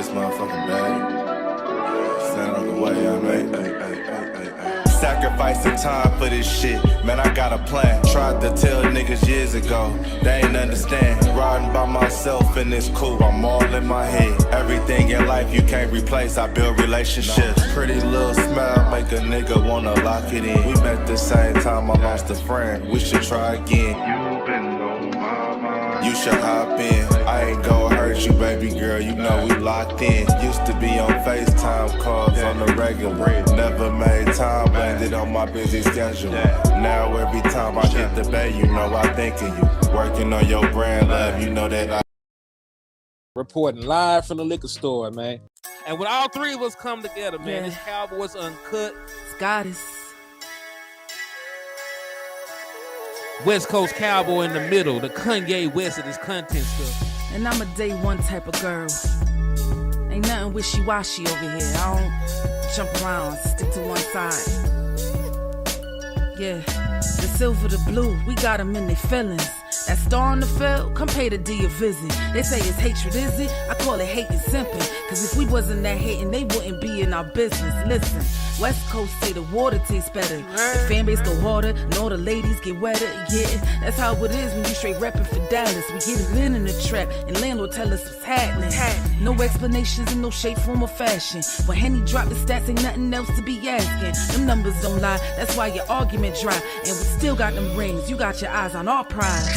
this motherfucking bag. Stand on the way I made. Sacrificing time for this shit, man, I got a plan. Tried to tell niggas years ago, they ain't understand. Riding by myself and it's cool, I'm all in my head. Everything in life you can't replace, I build relationships. Pretty little smile make a nigga wanna lock it in. We met the same time I lost a friend, we should try again. You been on my mind, you should hop in. I ain't gon' hurt you, baby girl, you know we locked in. Used to be on FaceTime calls on the regular. Never made time, landed on my busy schedule. Now every time I get the bay, you know I think of you. Working on your brand, love, you know that I... Reporting live from the liquor store, man. And when all three of us come together, man, it's Cowboys Uncut. It's Goddess. West Coast Cowboy in the middle, the Kanye West of this content stuff. And I'm a day one type of girl. Ain't nothing wishy-washy over here. I don't jump around, stick to one side. Yeah, the silver, the blue, we got them in their feelings. That star on the field, come pay the D a visit. They say it's hatred, is it? I call it hate and simping. Cause if we wasn't that hating, they wouldn't be in our business. Listen, West Coast say the water tastes better. The fan base go harder, and all the ladies get wetter. Yeah, that's how it is when you straight reppin' for Dallas. We get it in the trap, and landlord tell us what's happening. No explanations in no shape, form, or fashion. When Henny drop the stats, ain't nothing else to be asking. Them numbers don't lie, that's why your argument dry. And we still got them rings, you got your eyes on our prize.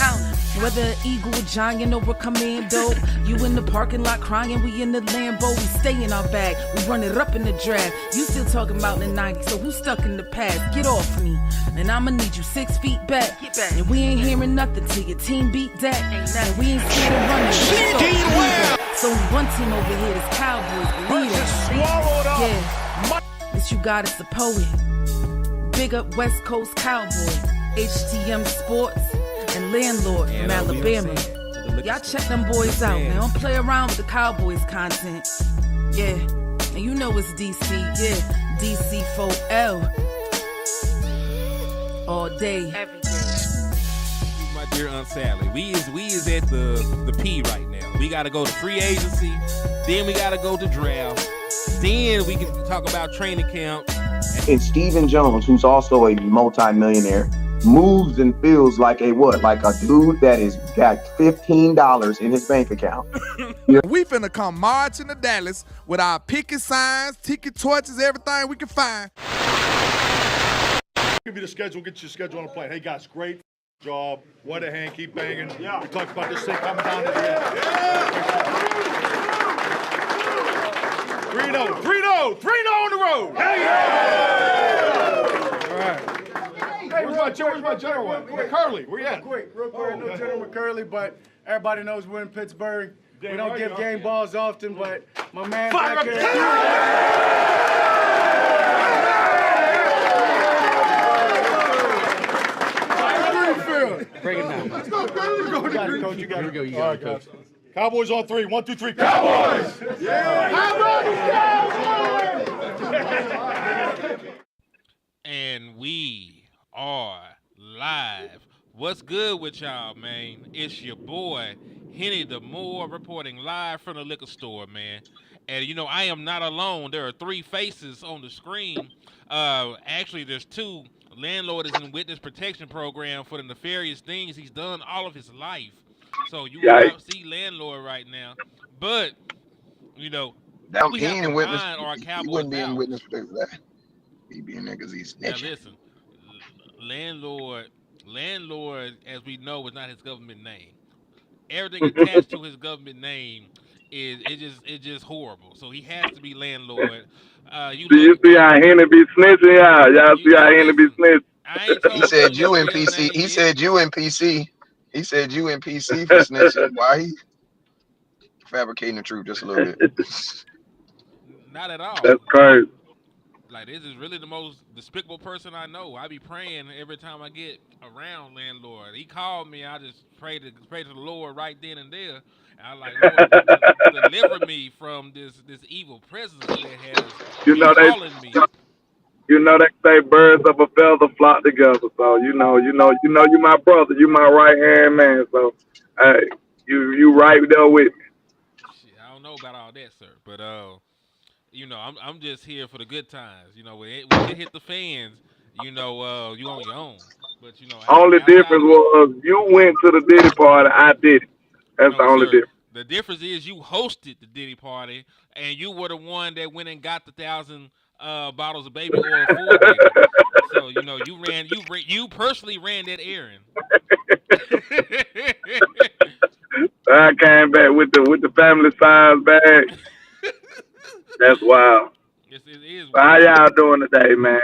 Whether an eagle, a giant, or a commando, you in the parking lot crying, we in the Lambo. We stay in our bag, we run it up in the draft. You still talking about the 90s, so who's stuck in the past? Get off me, and I'ma need you 6 feet back. And we ain't hearing nothing till your team beat that. And we ain't scared of running. So one team over here is Cowboys, believe it. Yeah, it's you got us a poet. Big up West Coast Cowboys, HTM Sports, and Landlord from Alabama. Y'all check them boys out, man. Don't play around with the Cowboys content. Yeah, and you know it's DC, yeah, DC4L. All day. Every day. My dear Aunt Sally, we is at the P right now. We gotta go to free agency, then we gotta go to draft, then we can talk about training camp. And Stephen Jones, who's also a multi-millionaire, moves and feels like a what? Like a dude that is got $15 in his bank account. We finna come marching to Dallas with our picket signs, ticket torches, everything we can find. Give you the schedule, get your schedule on the plane. Hey guys, great job. What a hand, keep banging. Yeah. We talked about this thing coming down to the end. Yeah. 3-0, 3-0, 3-0 on the road. Hey, yeah. All right. Hey, where's my general one? Curly, where you at? Real quick, no general with Curly, but everybody knows we're in Pittsburgh. We don't give game balls often, but my man back here. Break it down. Let's go, Curly. You got it, coach. You got it. Here we go. You got it, coach. Cowboys on 3. 1, 2, 3. Cowboys! Yeah! Cowboys! And we are live. What's good with y'all, man? It's your boy, Henny the Moore, reporting live from the liquor store, man. And, you know, I am not alone. There are 3 faces on the screen. Actually, there's 2. Landlord is in witness protection program for the nefarious things he's done all of his life. So you will not see Landlord right now. But, you know, That we he have ain't to in witness. find our He Cowboys wouldn't be in out. witness for that. He be in there because he's Now snitching. listen, landlord, as we know, is not his government name. Everything attached to his government name is just horrible. So he has to be landlord. You see how Henry be snitching, y'all see how Henry be snitching. He said you in PC. He said you in PC. He said you in PC for snitching. Why he fabricating the truth just a little bit? Not at all. That's crazy. Like, this is really the most despicable person I know. I be praying every time I get around landlord. He called me. I just pray to the Lord right then and there. And I like, Lord, deliver me from this evil presence that has calling me. You know they say birds of a feather flock together. So you know you my brother. You my right hand man. So hey, you right there with me. Shit, I don't know about all that, sir. But I'm just here for the good times. When shit hit the fans, you on your own. But Only outside difference of that, was you went to the Diddy party. I did it. That's the no, only sir. difference. The difference is you hosted the Diddy party, and you were the one that went and got the 1,000 bottles of baby oil for Diddy. So you personally ran that errand. I came back with the family size bag. That's wild. Yes, it is So how wild. y'all doing today, man?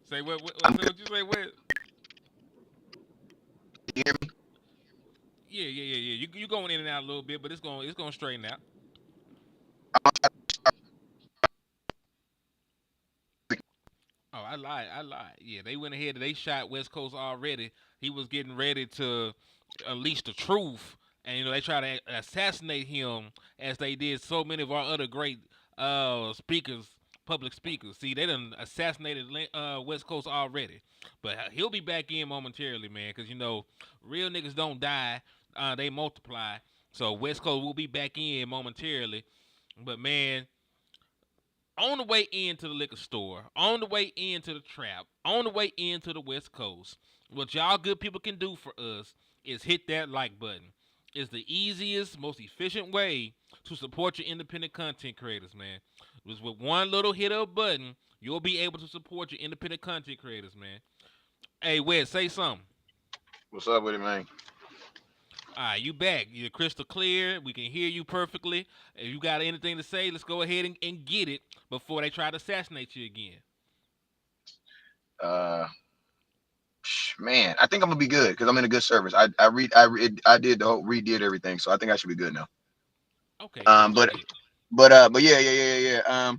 Say what? Say what you say? What? Yeah. You going in and out a little bit, but it's going to straighten out. Oh, I lied. Yeah, they went ahead and they shot West Coast already. He was getting ready to unleash the truth, and they tried to assassinate him as they did so many of our other great speakers, public speakers. See, they done assassinated West Coast already, but he'll be back in momentarily, man. Because real niggas don't die, they multiply. So West Coast will be back in momentarily, but man, on the way into the liquor store, on the way into the trap, on the way into the West Coast, what y'all good people can do for us is hit that like button. It's the easiest, most efficient way to support your independent content creators, man. Just with one little hit of a button, you'll be able to support your independent content creators, man. Hey, Wes, say something. What's up with it, man? All right, you back. You're crystal clear. We can hear you perfectly. If you got anything to say, let's go ahead and get it before they try to assassinate you again. Uh, Man, I think I'm gonna be good because I'm in a good service. I did the whole redid everything, so I think I should be good now. Okay, Um, good but shit. but yeah.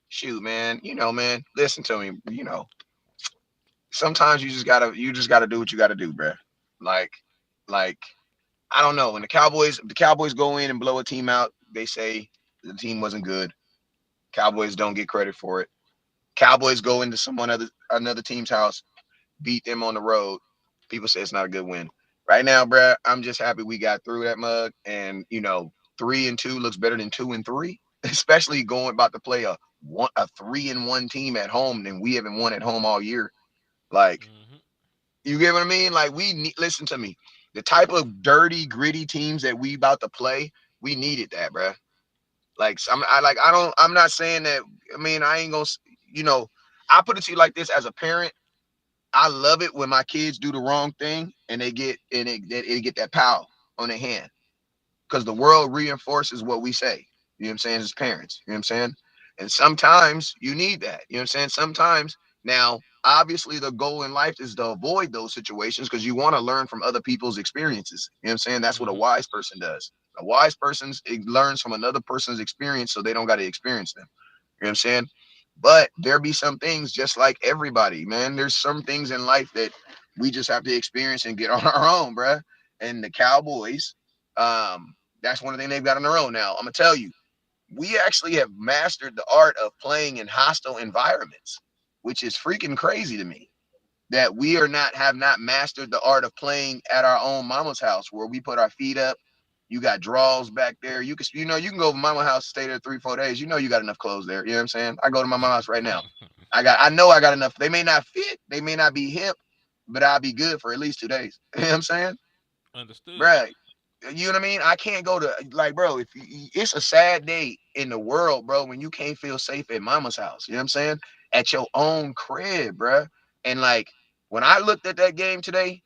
Shoot, man. Man. Listen to me. Sometimes you just gotta do what you gotta do, bruh. Like, like I don't know. When the Cowboys go in and blow a team out, they say the team wasn't good. Cowboys don't get credit for it. Cowboys go into another team's house, beat them on the road. People say it's not a good win. Right now, bruh, I'm just happy we got through that mug. And 3-2 looks better than 2-3, especially going about to play a 3-1 team at home than we haven't won at home all year. Like, Hmm. you get what I mean? Like, listen to me. The type of dirty, gritty teams that we about to play, we needed that, bruh. Like, I'm not saying that. I mean, I ain't gonna, you know, I put it to you like this: as a parent, I love it when my kids do the wrong thing and they get that pow on their hand, because the world reinforces what we say. You know what I'm saying? As parents, you know what I'm saying? And sometimes you need that. You know what I'm saying? Sometimes, now, obviously, the goal in life is to avoid those situations because you want to learn from other people's experiences. You know what I'm saying? That's what a Hmm. wise person does. A wise person learns from another person's experience so they don't got to experience them. You know what I'm saying? But there be some things, just like everybody, man. There's some things in life that we just have to experience and get on our own, bruh. And the Cowboys, that's one thing they've got on their own. Now, I'm gonna tell you, we actually have mastered the art of playing in hostile environments, which is freaking crazy to me. That we have not mastered the art of playing at our own mama's house, where we put our feet up. You got draws back there. You can go to mama's house, stay there 3-4 days. You got enough clothes there. You know what I'm saying? I go to my mama's house right now. I know I got enough. They may not fit, they may not be hip, but I'll be good for at least 2 days. You know what I'm saying? Understood. Bruh, you know what I mean? I can't go to, like, bro, it's a sad day in the world, bro, when you can't feel safe at mama's house. You know what I'm saying? At your own crib, bruh. And like, when I looked at that game today,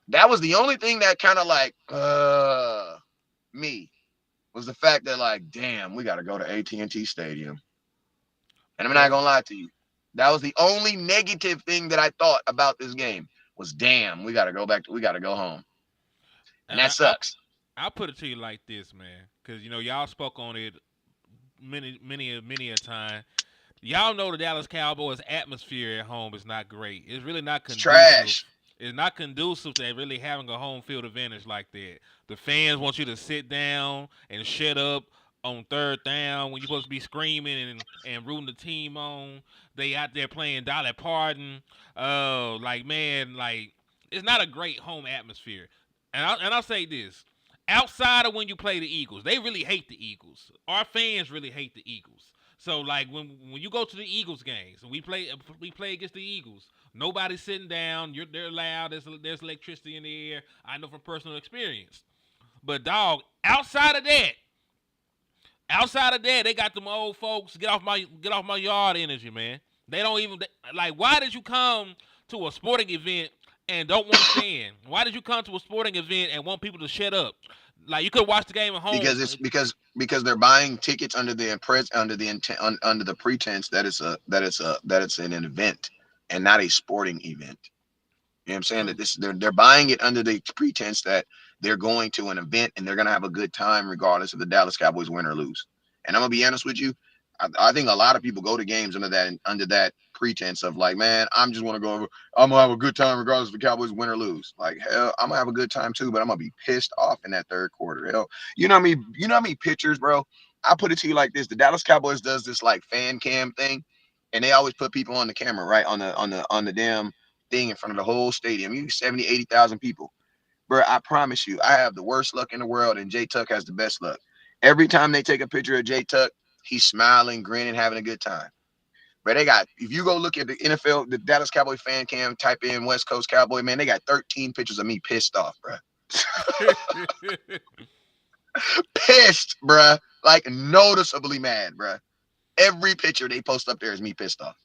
that was the only thing that kind of like me, was the fact that, like, damn, we got to go to AT&T Stadium. And I'm not Well, gonna lie to you, that was the only negative thing that I thought about this game, was, damn, we got to go home. And and that sucks. I'll put it to you like this, man, because y'all spoke on it many a time. Y'all know the Dallas Cowboys atmosphere at home is not great. It's really not It's conducive. trash. It's not conducive to really having a home field advantage like that. The fans want you to sit down and shut up on third down when you're supposed to be screaming and rooting the team on. They out there playing Dolly Parton. Like, man, like, it's not a great home atmosphere. And I'll say this. outside of when you play the Eagles, they really hate the Eagles. Our fans really hate the Eagles. So like when you go to the Eagles games and we play against the Eagles, nobody's sitting down. They're loud. There's electricity in the air. I know from personal experience. But dog, outside of that, they got them old folks get off my yard energy, man. They don't even like. Why did you come to a sporting event and don't want to stand? Why did you come to a sporting event and want people to shut up? Like you could watch the game at home. Because it's because they're buying tickets under the under the pretense that it's an event and not a sporting event. You know what I'm saying? That they're buying it under the pretense that they're going to an event and they're gonna have a good time regardless if the Dallas Cowboys win or lose. And I'm gonna be honest with you, I think a lot of people go to games under that pretense of like, man, I'm just want to go. I'm gonna have a good time regardless if the Cowboys win or lose. Like hell, I'm gonna have a good time too, but I'm gonna be pissed off in that third quarter. Hell, you know what I mean? You know how many pictures, bro? I put it to you like this: the Dallas Cowboys does this like fan cam thing, and they always put people on the camera, right on the damn thing in front of the whole stadium. You 70, 80,000 people. Bro, I promise you, I have the worst luck in the world, and Jay Tuck has the best luck. Every time they take a picture of Jay Tuck, he's smiling, grinning, having a good time. But they got, if you go look at the NFL, the Dallas Cowboy fan cam, type in West Coast Cowboy, man, they got 13 pictures of me pissed off, bro. Pissed, bro. Like noticeably mad, bro. Every picture they post up there is me pissed off.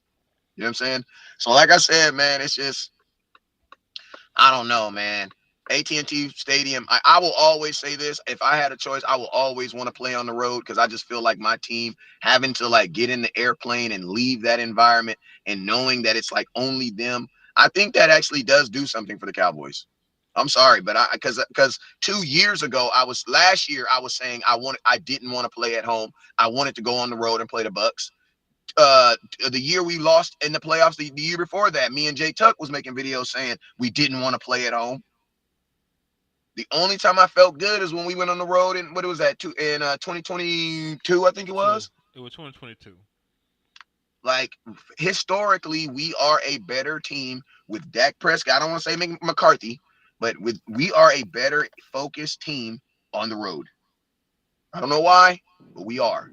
You know what I'm saying? So like I said, man, it's just, I don't know, man. AT&T Stadium, I will always say this. If I had a choice, I will always want to play on the road because I just feel like my team having to like get in the airplane and leave that environment and knowing that it's like only them. I think that actually does do something for the Cowboys. I'm sorry, but because 2 years ago, last year I was saying I didn't want to play at home. I wanted to go on the road and play the Bucks. The year we lost in the playoffs, the year before that, me and Jay Tuck was making videos saying we didn't want to play at home. The only time I felt good is when we went on the road in, what was that, in 2022, I think it was? It was 2022. Like, historically, we are a better team with Dak Prescott. I don't want to say McCarthy, but we are a better focused team on the road. I don't know why, but we are.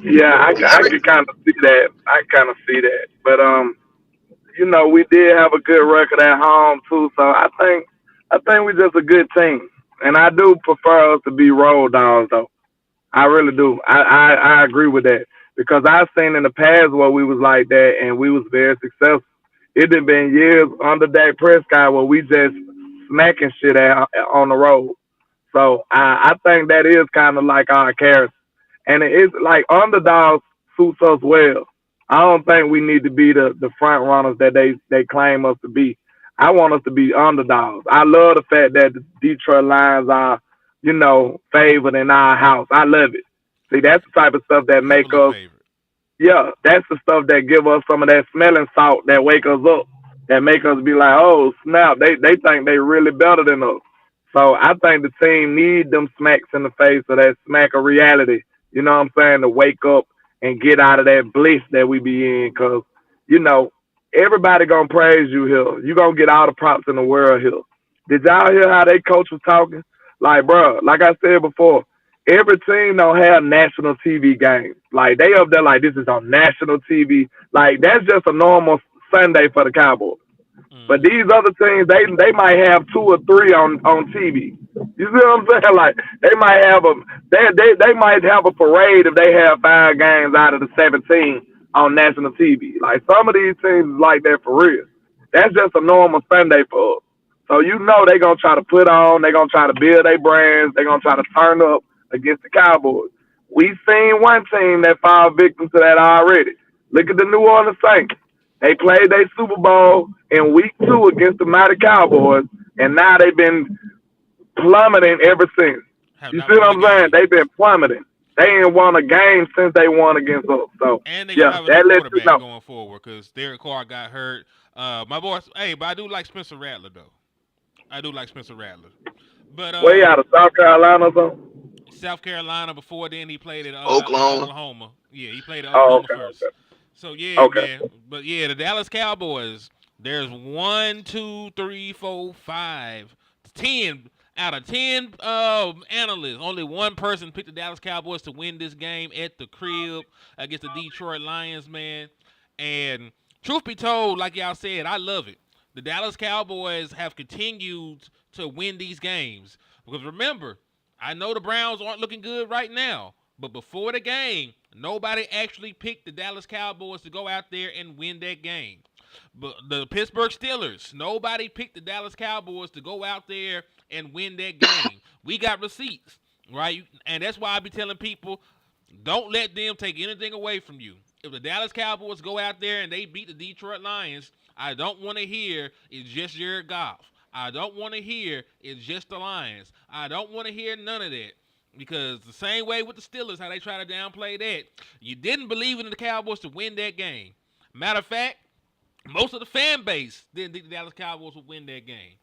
Yeah, I can kind of see that. But you know, we did have a good record at home too. So I think we're just a good team, and I do prefer us to be road dogs though. I really do. I agree with that because I've seen in the past where we was like that and we was very successful. It had been years under Dak Prescott where we just smacking shit out on the road. So I think that is kind of like our character. And it's like underdogs suits us well. I don't think we need to be the front runners that they claim us to be. I want us to be underdogs. I love the fact that the Detroit Lions are, you know, favored in our house. I love it. See, that's the type of stuff that make us, yeah, that's the stuff that give us some of that smelling salt that wake us up, that make us be like, oh, snap, they think they really better than us. So I think the team need them smacks in the face of that smack of reality. You know what I'm saying? To wake up and get out of that bliss that we be in. Because, you know, everybody going to praise you here. You going to get all the props in the world here. Did y'all hear how they coach was talking? Like, bro, like I said before, every team don't have national TV games. Like, they up there like, this is on national TV. Like, that's just a normal Sunday for the Cowboys. But these other teams, they might have 2 or 3 on TV. You see what I'm saying? Like they might have a parade if they have 5 games out of the 17 on national TV. Like some of these teams is like that for real. That's just a normal Sunday for us. So you know they gonna try to put on, they gonna try to build their brands, they gonna try to turn up against the Cowboys. We've seen one team that fall victim to that already. Look at the New Orleans Saints. They played their Super Bowl in week 2 against the mighty Cowboys, and now they've been plummeting ever since. You see what I'm saying? They've been plummeting. They ain't won a game since they won against us. So, and they yeah, have that a lets you quarterback know. going forward because Derek Carr got hurt. My boy, hey, but I do like Spencer Rattler, though. I do like Spencer Rattler. But Where you out of South Carolina or something? South Carolina. Before then, he played at Oklahoma. Yeah, he played at Oklahoma first. Okay. So yeah, man. But yeah, the Dallas Cowboys. There's 1, 2, 3, 4, 5, 10. Out of 10 analysts, only one person picked the Dallas Cowboys to win this game at the crib against the Detroit Lions, man. And truth be told, like y'all said, I love it. The Dallas Cowboys have continued to win these games. Because remember, I know the Browns aren't looking good right now, but before the game, nobody actually picked the Dallas Cowboys to go out there and win that game. But the Pittsburgh Steelers, nobody picked the Dallas Cowboys to go out there and win that game. We got receipts, right? And that's why I be telling people, don't let them take anything away from you. If the Dallas Cowboys go out there and they beat the Detroit Lions, I don't want to hear it's just Jared Goff. I don't want to hear it's just the Lions. I don't want to hear none of that. Because the same way with the Steelers, how they try to downplay that, you didn't believe in the Cowboys to win that game. Matter of fact, most of the fan base didn't think the Dallas Cowboys would win that game.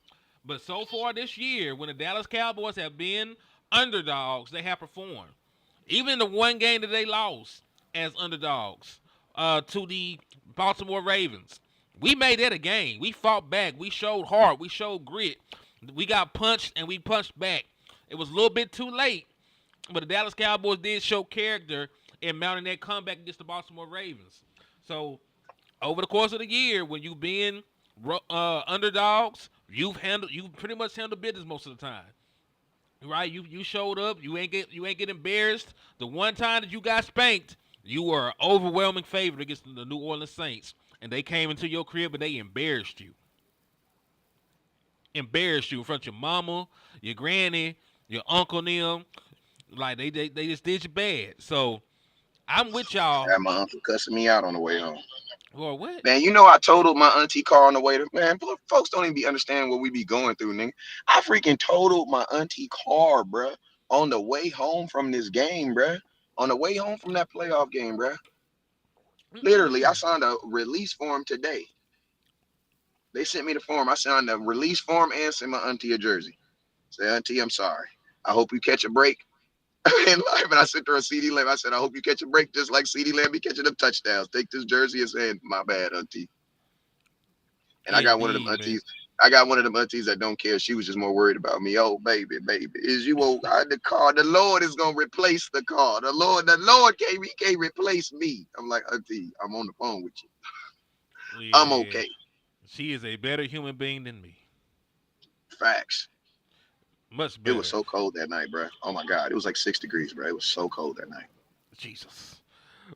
But so far this year, when the Dallas Cowboys have been underdogs, they have performed. Even in the one game that they lost as underdogs to the Baltimore Ravens, we made that a game. We fought back. We showed heart. We showed grit. We got punched, and we punched back. It was a little bit too late, but the Dallas Cowboys did show character in mounting that comeback against the Baltimore Ravens. So over the course of the year, when you've been underdogs, you pretty much handled business most of the time, right? You showed up. You ain't get embarrassed. The one time that you got spanked, you were an overwhelming favorite against the New Orleans Saints, and they came into your crib and they embarrassed you. Embarrassed you in front of your mama, your granny, your uncle, and them. Like they just did you bad. So I'm with y'all. I had my uncle cussing me out on the way home. Well, what? Man, you know I totaled my auntie car on the way to, man, folks don't even be understanding what we be going through, nigga. I freaking totaled my auntie car, bruh, on the way home from this game, bruh. On the way home from that playoff game, bruh. Literally, I signed a release form today. They sent me the form. I signed a release form and sent my auntie a jersey. Say, auntie, I'm sorry. I hope you catch a break in life. And I sent her a CD Lamb. I said, I hope you catch a break just like CD Lamb be catching them touchdowns. Take this jersey and say, my bad, auntie. And I got one of them aunties. I got one of them aunties that don't care. She was just more worried about me. Oh, baby, is you the car? The Lord is gonna replace the car. The Lord can't replace me. I'm like, auntie, I'm on the phone with you. Yeah. I'm okay. She is a better human being than me. Facts. Much better. It was so cold that night, bro. Oh my God, it was like 6 degrees, bro. It was so cold that night. Jesus.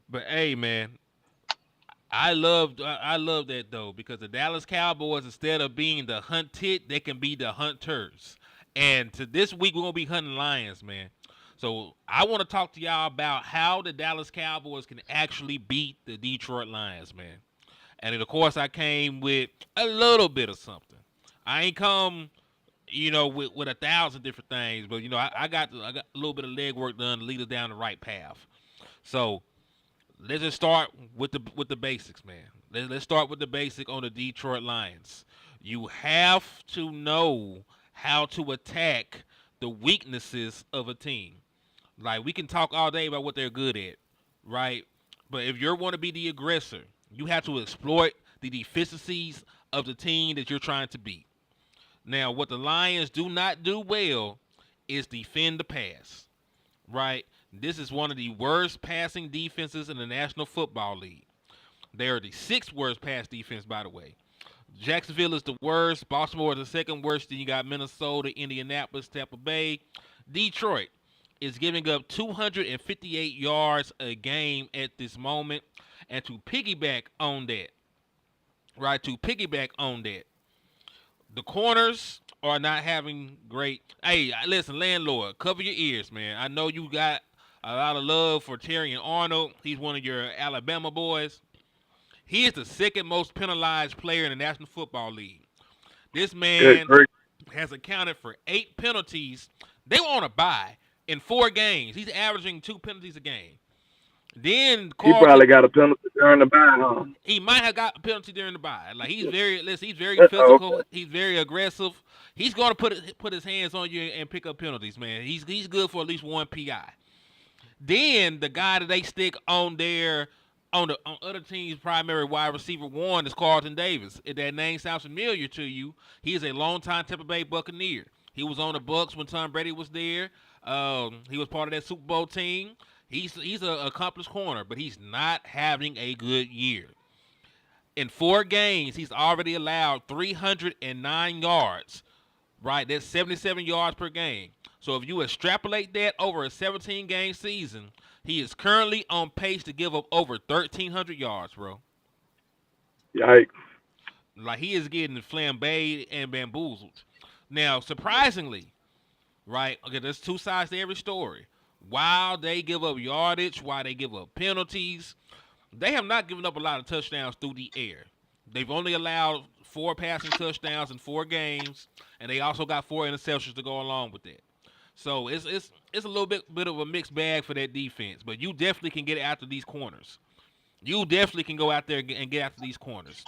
But hey, man, I love that though, because the Dallas Cowboys, instead of being the hunted, they can be the hunters. And to this week, we're gonna be hunting lions, man. So I want to talk to y'all about how the Dallas Cowboys can actually beat the Detroit Lions, man. And then, of course, I came with a little bit of something. I ain't come, with 1,000 different things, but I got a little bit of legwork done to lead us down the right path. So let's just start with the basics, man. Let's start with the basic on the Detroit Lions. You have to know how to attack the weaknesses of a team. Like, we can talk all day about what they're good at, right? But if you want to be the aggressor, you have to exploit the deficiencies of the team that you're trying to beat. Now, what the Lions do not do well is defend the pass, right? This is one of the worst passing defenses in the National Football League. They are the 6th worst pass defense, by the way. Jacksonville is the worst. Baltimore is the 2nd worst. Then you got Minnesota, Indianapolis, Tampa Bay. Detroit is giving up 258 yards a game at this moment. And to piggyback on that, the corners are not having great. Hey, listen, landlord, cover your ears, man. I know you got a lot of love for Terrion Arnold. He's one of your Alabama boys. He is the 2nd most penalized player in the National Football League. This man has accounted for 8 penalties. They were on a bye in 4 games. He's averaging 2 penalties a game. Then he probably got a penalty during the bye, huh? He might have got a penalty during the bye. Like, he's very physical. Okay. He's very aggressive. He's going to put his hands on you and pick up penalties, man. He's good for at least 1 PI. Then the guy that they stick on other teams' primary wide receiver 1 is Carlton Davis. If that name sounds familiar to you, he is a longtime Tampa Bay Buccaneer. He was on the Bucks when Tom Brady was there. He was part of that Super Bowl team. He's an accomplished corner, but he's not having a good year. In 4 games, he's already allowed 309 yards. Right, that's 77 yards per game. So if you extrapolate that over a 17-game season, he is currently on pace to give up over 1,300 yards, bro. Yikes. Like, he is getting flambéed and bamboozled. Now, surprisingly, right, okay, there's two sides to every story. While they give up yardage, while they give up penalties, they have not given up a lot of touchdowns through the air. They've only allowed 4 passing touchdowns in 4 games, and they also got 4 interceptions to go along with that. So it's a little bit of a mixed bag for that defense, but you definitely can get after these corners. You definitely can go out there and get after these corners.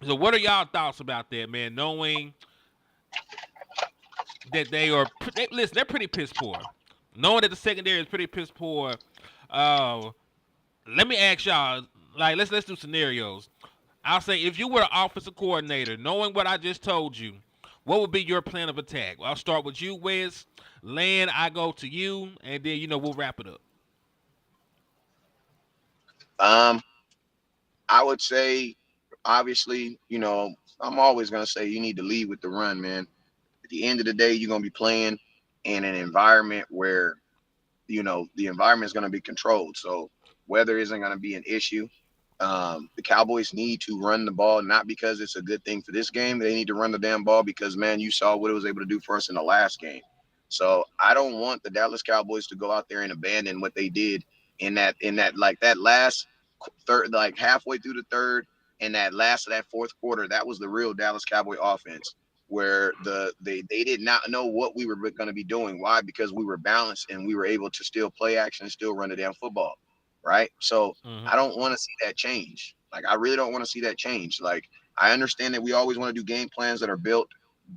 So what are y'all thoughts about that, man? Knowing that listen, they're pretty piss poor. Knowing that the secondary is pretty piss poor. Let me ask y'all, like, let's do scenarios. I'll say, if you were an offensive coordinator, knowing what I just told you, what would be your plan of attack? Well, I'll start with you, Wes. Land, I go to you, and then, we'll wrap it up. I would say, obviously, I'm always going to say you need to lead with the run, man. At the end of the day, you're going to be playing in an environment where, the environment is going to be controlled. So weather isn't going to be an issue. The Cowboys need to run the ball, not because it's a good thing for this game. They need to run the damn ball because, man, you saw what it was able to do for us in the last game. So I don't want the Dallas Cowboys to go out there and abandon what they did in that last third, like halfway through the third, and that fourth quarter. That was the real Dallas Cowboy offense, where they did not know what we were going to be doing. Why? Because we were balanced and we were able to still play action and still run the damn football. Right. So I don't want to see that change. Like, I really don't want to see that change. Like, I understand that we always want to do game plans that are built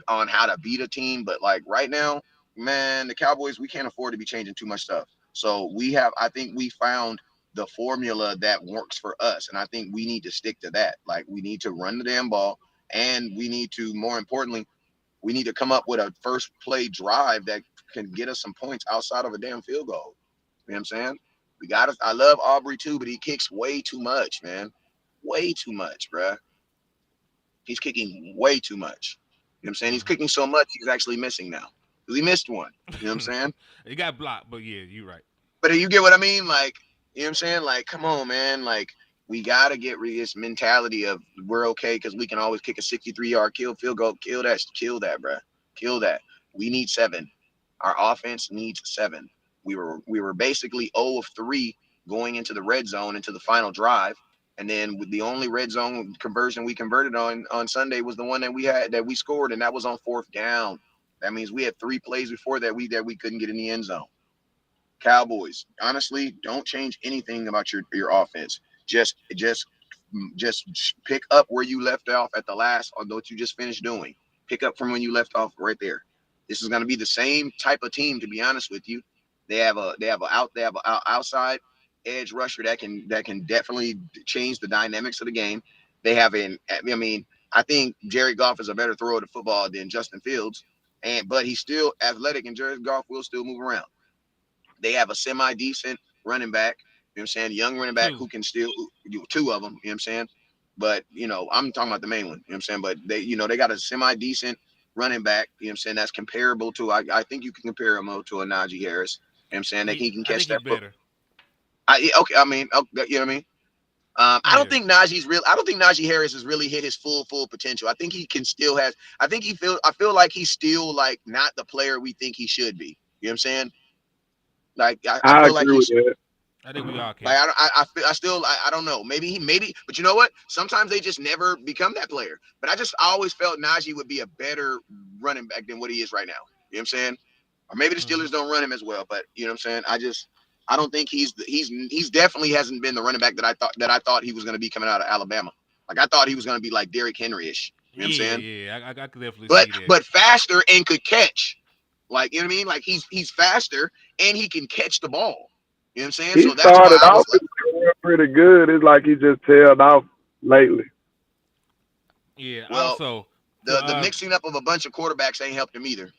on how to beat a team. But like right now, man, the Cowboys, we can't afford to be changing too much stuff. So I think we found the formula that works for us. And I think we need to stick to that. Like, we need to run the damn ball, and we need to, more importantly, we need to come up with a first play drive that can get us some points outside of a damn field goal. You know what I'm saying? I love Aubrey too, but he kicks way too much, man. Way too much, bruh. He's kicking way too much. You know what I'm saying? He's kicking so much, he's actually missing now. He missed one. You know what I'm saying? He got blocked, but yeah, you're right. But you get what I mean? Like, you know what I'm saying? Like, come on, man. Like, we got to get rid of this mentality of we're okay because we can always kick a 63-yard field goal. Kill that, bruh. Kill that. We need 7. Our offense needs 7. We were basically 0 of 3 going into the red zone, into the final drive. And then with the only red zone conversion we converted on Sunday was the one that we scored, and that was on 4th down. That means we had 3 plays before that we couldn't get in the end zone. Cowboys, honestly, don't change anything about your offense. Just pick up where you left off at the last, or what you just finished doing. Pick up from when you left off right there. This is going to be the same type of team, to be honest with you. They have an outside edge rusher that can definitely change the dynamics of the game. They have I think Jared Goff is a better thrower of the football than Justin Fields, but he's still athletic, and Jared Goff will still move around. They have a semi-decent running back, you know what I'm saying? Young running back who can still do 2 of them, you know what I'm saying? But, I'm talking about the main one, you know what I'm saying? But they got a semi-decent running back, you know what I'm saying? That's comparable to, I think you can compare him to a Najee Harris. You know what I'm saying? That he can catch that better. You know what I mean? I don't think Najee Harris has really hit his full potential. I think he can still I feel like he's still like not the player we think he should be. You know what I'm saying? Like I feel like he's, I think we all can. Like I don't know. Maybe, but you know what? Sometimes they just never become that player. But I always felt Najee would be a better running back than what he is right now. You know what I'm saying? Or maybe the Steelers don't run him as well, but you know what I'm saying? I don't think he's definitely hasn't been the running back that I thought he was going to be coming out of Alabama. Like, I thought he was going to be like Derrick Henry-ish. You know what I'm saying? Yeah, I could definitely see that. But faster and could catch. Like, you know what I mean? Like, he's faster and he can catch the ball. You know what I'm saying? He so that's why started I was off pretty good. It's like he just tailed off lately. Yeah. Well, also, So The mixing up of a bunch of quarterbacks ain't helped him either.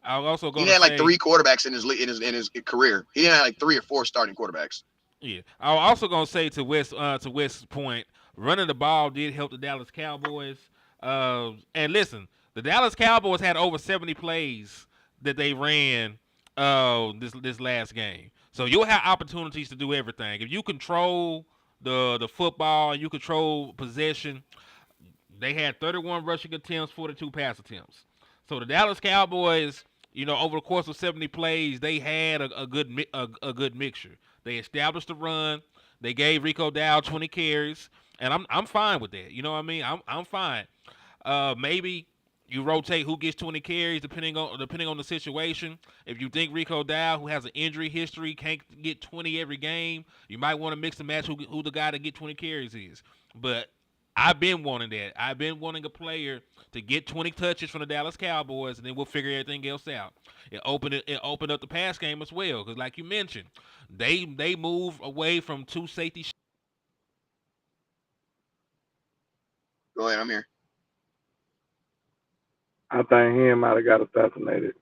I'm also He gonna had like say, 3 quarterbacks in his career. He had like 3 or 4 starting quarterbacks. yeah, I'm also gonna say to West's point, running the ball did help the Dallas Cowboys. And listen, the Dallas Cowboys had over 70 plays that they ran this last game. So you'll have opportunities to do everything if you control the football, you control possession. They had 31 rushing attempts, 42 pass attempts. So the Dallas Cowboys, over the course of 70 plays, they had a good mixture. They established the run. They gave Rico Dow 20 carries, and I'm fine with that. You know what I mean? I'm fine. Maybe you rotate who gets 20 carries depending on the situation. If you think Rico Dow, who has an injury history, can't get 20 every game, you might want to mix and match who the guy to get 20 carries is. But I've been wanting that. I've been wanting a player to get 20 touches from the Dallas Cowboys, and then we'll figure everything else out. It opened up the pass game as well, because like you mentioned, they move away from two safety. Go ahead, I'm here. I think he might have got assassinated.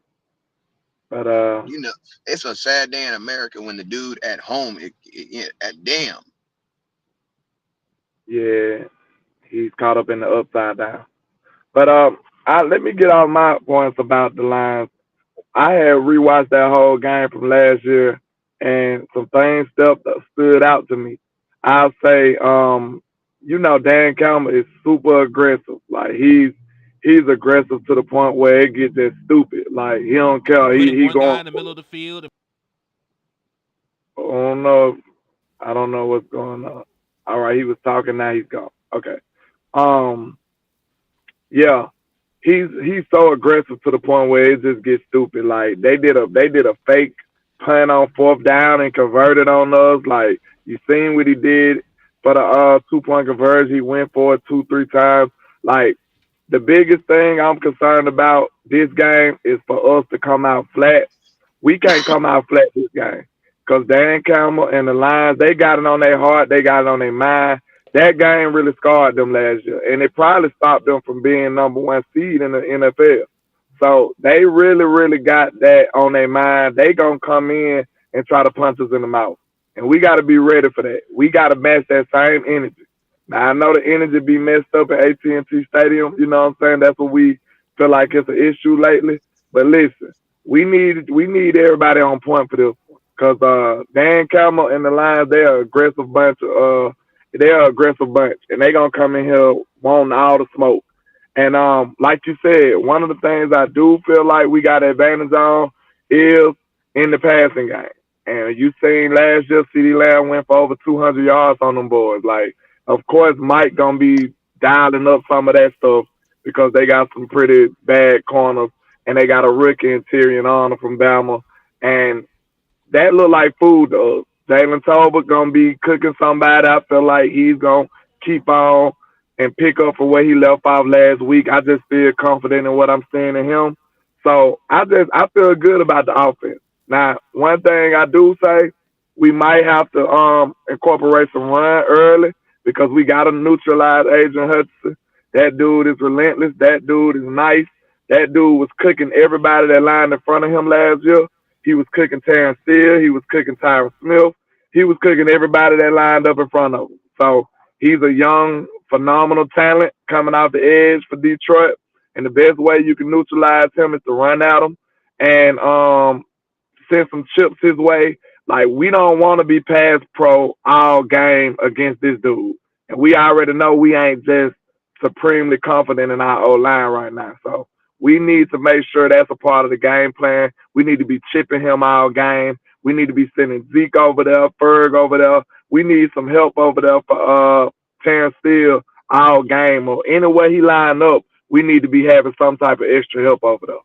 But You know, it's a sad day in America when the dude at home, at damn. yeah, he's caught up in the upside down. But let me get off my points about the Lions. I had rewatched that whole game from last year, and some things stood out to me. I'll say, Dan Campbell is super aggressive. Like he's aggressive to the point where it gets just stupid. Like he don't care. Putting He one going. guy in the middle of the field. I don't know. I don't know what's going on. All right, he was talking. Now he's gone. Okay. Um. Yeah. He's so aggressive to the point where it just gets stupid. Like they did a fake punt on 4th down and converted on us. Like you seen what he did for the 2-point conversion. He went for it 2-3 times. Like the biggest thing I'm concerned about this game is for us to come out flat. We can't come out flat this game because Dan Campbell and the Lions, they got it on their heart, they got it on their mind. That game really scarred them last year, and it probably stopped them from being #1 seed in the NFL. So they really, really got that on their mind. They gonna come in and try to punch us in the mouth, and we got to be ready for that. We got to match that same energy. Now I know the energy be messed up at AT&T Stadium. You know what I'm saying? That's what we feel like it's an issue lately. But listen, we need everybody on point for this because Dan Campbell and the Lions, they're an aggressive bunch, and they gonna come in here wanting all the smoke. And like you said, one of the things I do feel like we got advantage on is in the passing game. And you seen last year, CeeDee Lamb went for over 200 yards on them boys. Like, of course, Mike gonna be dialing up some of that stuff because they got some pretty bad corners, and they got a rookie interior honor from Bama, and that look like food to us. Jalen Tolbert gonna be cooking somebody. I feel like he's gonna keep on and pick up for where he left off last week. I just feel confident in what I'm seeing in him. So I feel good about the offense. Now, one thing I do say, we might have to incorporate some run early because we gotta neutralize Adrian Hudson. That dude is relentless. That dude is nice. That dude was cooking everybody that lined in front of him last year. He was cooking Terrence Steele. He was cooking Tyron Smith. He was cooking everybody that lined up in front of him. So he's a young, phenomenal talent coming off the edge for Detroit. And the best way you can neutralize him is to run at him and send some chips his way. Like, we don't want to be pass pro all game against this dude. And we already know we ain't just supremely confident in our O line right now. So we need to make sure that's a part of the game plan. We need to be chipping him all game. We need to be sending Zeke over there, Ferg over there. We need some help over there for Terrence Steele all game. Or anywhere he line up, we need to be having some type of extra help over there.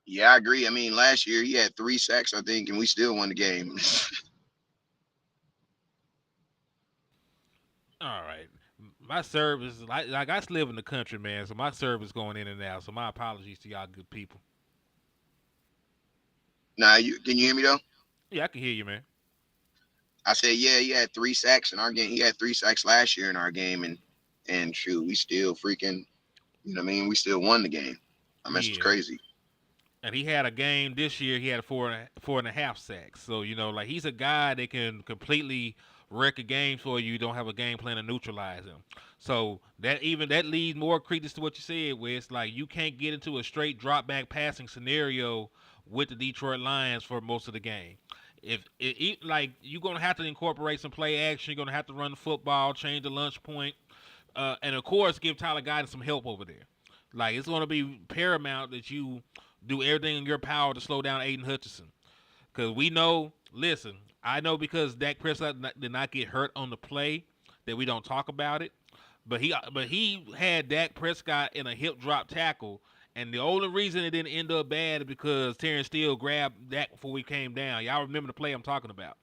Yeah, I agree. I mean, last year he had 3 sacks, I think, and we still won the game. All right. My service, like I live in the country, man, so my service going in and out. So my apologies to y'all good people. Nah, can you hear me though? Yeah, I can hear you, man. I said, yeah, he had 3 sacks in our game. He had 3 sacks last year in our game, and And shoot, we still freaking, you know what I mean? We still won the game. I mean, it's Yeah. crazy. And he had a game this year. He had four and a half sacks. So like he's a guy that can completely wreck a game for you. You don't have a game plan to neutralize him. So that leads more credence to what you said, where it's like you can't get into a straight drop back passing scenario with the Detroit Lions for most of the game. If like you're gonna have to incorporate some play action, you're gonna have to run the football, change the lunch point, and of course give Tyler Guyton some help over there. Like it's gonna be paramount that you do everything in your power to slow down Aiden Hutchinson. Because we know, listen, I know because Dak Prescott did not get hurt on the play that we don't talk about it. But he had Dak Prescott in a hip drop tackle, and the only reason it didn't end up bad is because Terrence Steele grabbed Dak before we came down. Y'all remember the play I'm talking about?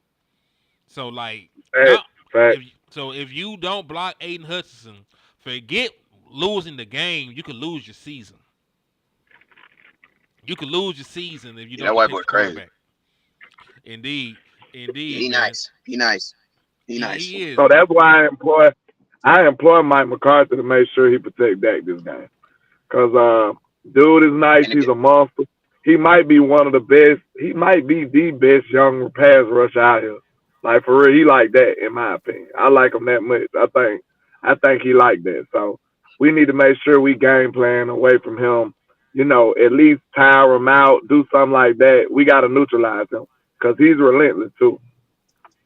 So like, Fact. if you don't block Aiden Hutchinson, forget losing the game. You could lose your season. You could lose your season if you Yeah, that don't white protect boy your crazy. quarterback. Indeed, Yeah, indeed, he man. nice. He nice. He nice. He is. So that's why I employ Mike McCarthy to make sure he protect Dak this game. Cause dude is nice. And He's a monster. He might be one of the best. He might be the best young pass rush out here. Like for real, he like that in my opinion. I like him that much. I think he like that. So we need to make sure we game plan away from him. You know, at least tire him out, do something like that. We got to neutralize him because he's relentless too.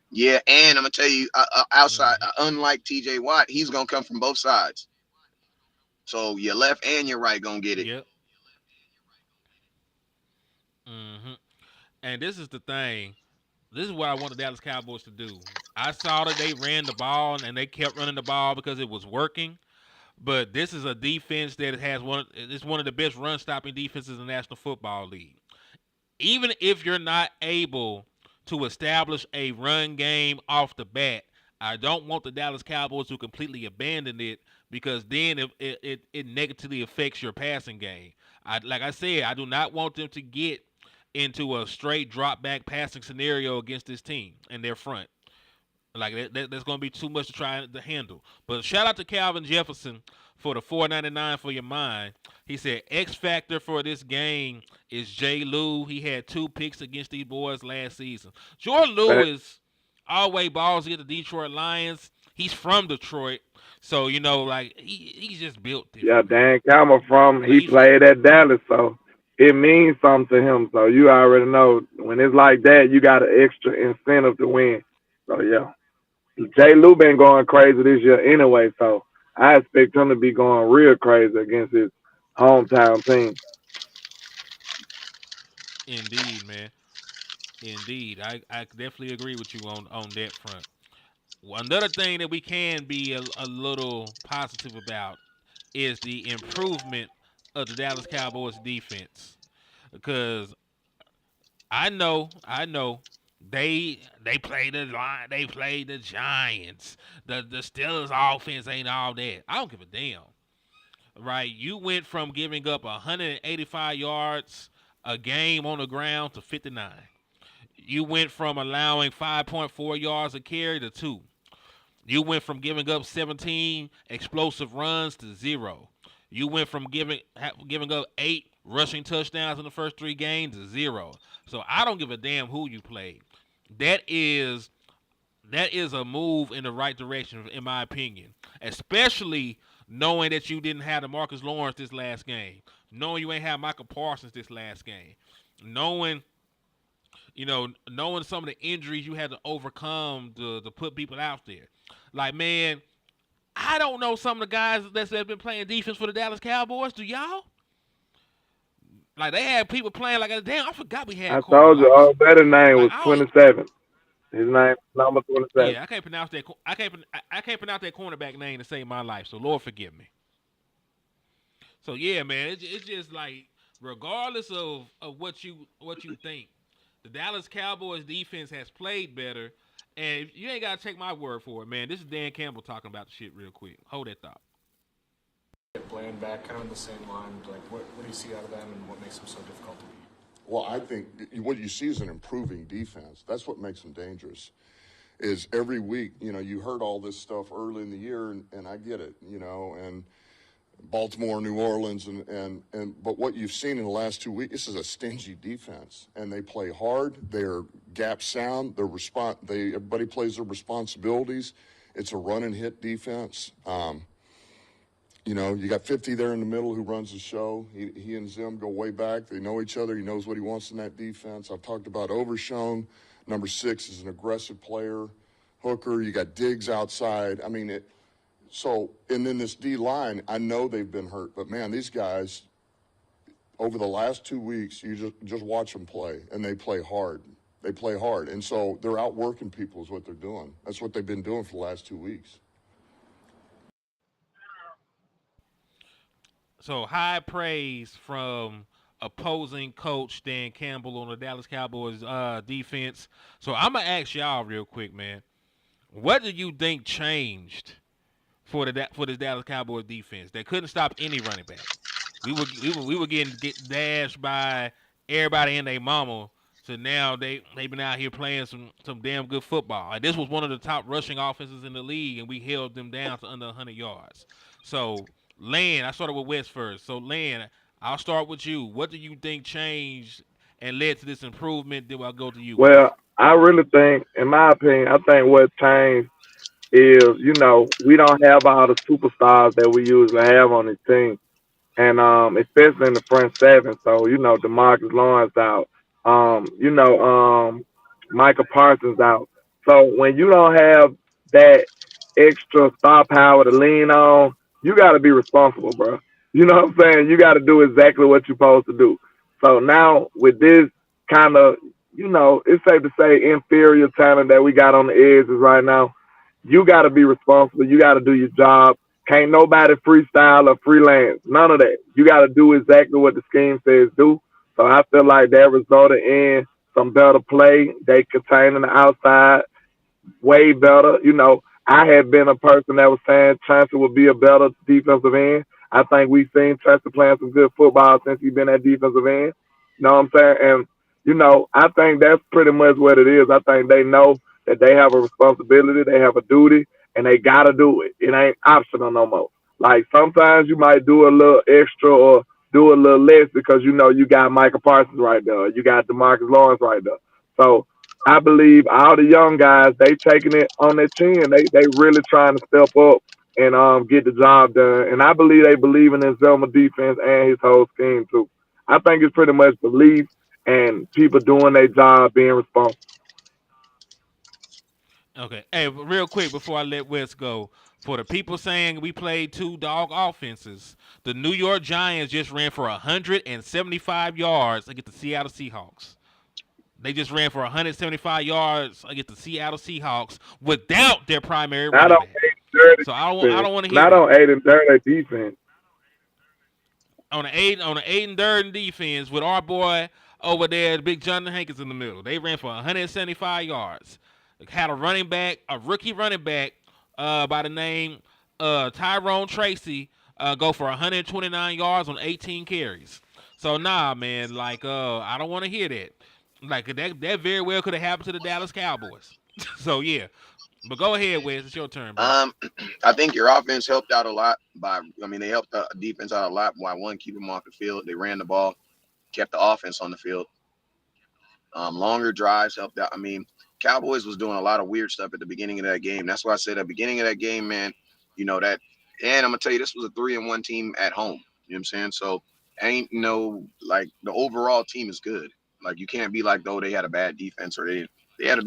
yeah, and I'm gonna tell you, outside, unlike T.J. Watt, he's gonna come from both sides. So your left and your right gonna get it. Yep. hmm And this is the thing. This is what I want the Dallas Cowboys to do. I saw that they ran the ball and they kept running the ball because it was working. But this is a defense that has it's one of the best run stopping defenses in the National Football League. Even if you're not able to establish a run game off the bat, I don't want the Dallas Cowboys to completely abandon it because then it negatively affects your passing game. Like I said, I do not want them to get into a straight drop back passing scenario against this team and their front. Like that's going to be too much to try to handle. But shout out to Calvin Jefferson for the $4.99 for your mind. He said X factor for this game is Jay Lou. He had 2 picks against these boys last season. Jordan Lewis always balls against the Detroit Lions. He's from Detroit, so like he's just built different. Yeah, Dan Campbell he played at Dallas, so it means something to him. So you already know when it's like that, you got an extra incentive to win. So yeah. Jay Lou been going crazy this year anyway, so I expect him to be going real crazy against his hometown team. Indeed, man. Indeed. I definitely agree with you on that front. Another thing that we can be a little positive about is the improvement of the Dallas Cowboys defense. Because I know they played the Giants. The Steelers offense ain't all that. I don't give a damn. Right? You went from giving up 185 yards a game on the ground to 59. You went from allowing 5.4 yards a carry to 2. You went from giving up 17 explosive runs to 0. You went from giving up 8 rushing touchdowns in the first 3 games to 0. So I don't give a damn who you played. That is a move in the right direction, in my opinion. Especially knowing that you didn't have DeMarcus Lawrence this last game, knowing you ain't have Michael Parsons this last game, knowing some of the injuries you had to overcome to put people out there. Like, man, I don't know some of the guys that's been playing defense for the Dallas Cowboys. Do y'all? Like, they had people playing like, damn, I forgot we had. I told you, our better name was 27. His name number 27. Yeah, I can't pronounce that. I can't pronounce that cornerback name to save my life. So Lord forgive me. So yeah, man, it's just like regardless of what you think, the Dallas Cowboys defense has played better, and you ain't gotta take my word for it, man. This is Dan Campbell talking about the shit real quick. Hold that thought. Get Bland back, kind of in the same line. Like, what do you see out of them, and what makes them so difficult to beat? Well, I think what you see is an improving defense. That's what makes them dangerous. is every week, you heard all this stuff early in the year, and I get it, and Baltimore, New Orleans, but what you've seen in the last 2 weeks, this is a stingy defense, and they play hard. They're gap sound. Everybody plays their responsibilities. It's a run and hit defense. You got 50 there in the middle who runs the show. He and Zim go way back. They know each other. He knows what he wants in that defense. I've talked about Overshown. Number 6 is an aggressive player. Hooker, you got Diggs outside. And then this D line, I know they've been hurt, but man, these guys, over the last 2 weeks, you just watch them play, and they play hard. They play hard, and so they're outworking people is what they're doing. That's what they've been doing for the last 2 weeks. So high praise from opposing coach Dan Campbell on the Dallas Cowboys defense. So I'm gonna ask y'all real quick, man. What do you think changed for this Dallas Cowboys defense? They couldn't stop any running back. We were getting dashed by everybody and their mama. So now they've been out here playing some damn good football. Like, this was one of the top rushing offenses in the league, and we held them down to under 100 yards. So, Lan, I started with West first. So, Lan, I'll start with you. What do you think changed and led to this improvement? Then I'll go to you, Wes. Well, I really think, in my opinion, I think what changed is, we don't have all the superstars that we usually have on the team. And especially in the front seven. So, DeMarcus Lawrence out. Michael Parsons out. So when you don't have that extra star power to lean on, you gotta be responsible, bro. You know what I'm saying? You gotta do exactly what you're supposed to do. So now with this kind of, it's safe to say inferior talent that we got on the edges right now, you gotta be responsible. You gotta do your job. Can't nobody freestyle or freelance. None of that. You got to do exactly what the scheme says do. So I feel like that resulted in some better play. They containing the outside way better. I had been a person that was saying Chancellor would be a better defensive end. I think we've seen Chancellor playing some good football since he's been at defensive end. You know what I'm saying? And, I think that's pretty much what it is. I think they know that they have a responsibility, they have a duty, and they got to do it. It ain't optional no more. Like, sometimes you might do a little extra or do a little less because you got Michael Parsons right there. You got DeMarcus Lawrence right there. So I believe all the young guys, they taking it on their chin. They really trying to step up and get the job done. And I believe they believe in Zelma defense and his whole scheme too. I think it's pretty much belief and people doing their job, being responsible. Okay. Hey, real quick before I let Wes go, for the people saying we played two dog offenses, the New York Giants just ran for 175 yards against the Seattle Seahawks. They just ran for 175 yards against the Seattle Seahawks without their primary running back. So I don't want to hear. Not on 8 and 30 defense. On the 8 and 30 defense with our boy over there, Big Jonathan Hankins in the middle. They ran for 175 yards. Had a rookie running back by the name Tyrone Tracy go for 129 yards on 18 carries. So nah, man, like I don't want to hear that. Like that very well could have happened to the Dallas Cowboys. So yeah, but go ahead, Wes. It's your turn, bro. I think your offense helped out a lot they helped the defense out a lot by one, keeping them off the field. They ran the ball, kept the offense on the field. Longer drives helped out. Cowboys was doing a lot of weird stuff at the beginning of that game. That's why I said at the beginning of that game, man, that, and I'm gonna tell you, this was a 3-1 team at home. You know what I'm saying? So ain't like the overall team is good. Like, you can't be like, though, they had a bad defense or they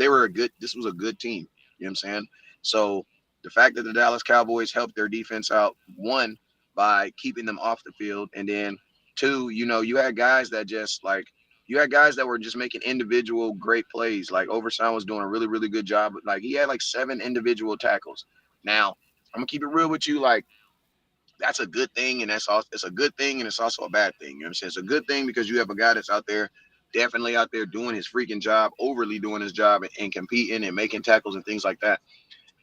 were this was a good team. You know what I'm saying? So the fact that the Dallas Cowboys helped their defense out, one, by keeping them off the field, and then two, you had guys that were just making individual great plays. Like, Overshown was doing a really, really good job. Like, he had like 7 individual tackles. Now, I'm gonna keep it real with you. Like, that's a good thing, and it's a good thing, and it's also a bad thing. You know what I'm saying? It's a good thing because you have a guy that's out there, definitely out there doing his freaking job, overly doing his job, and competing and making tackles and things like that.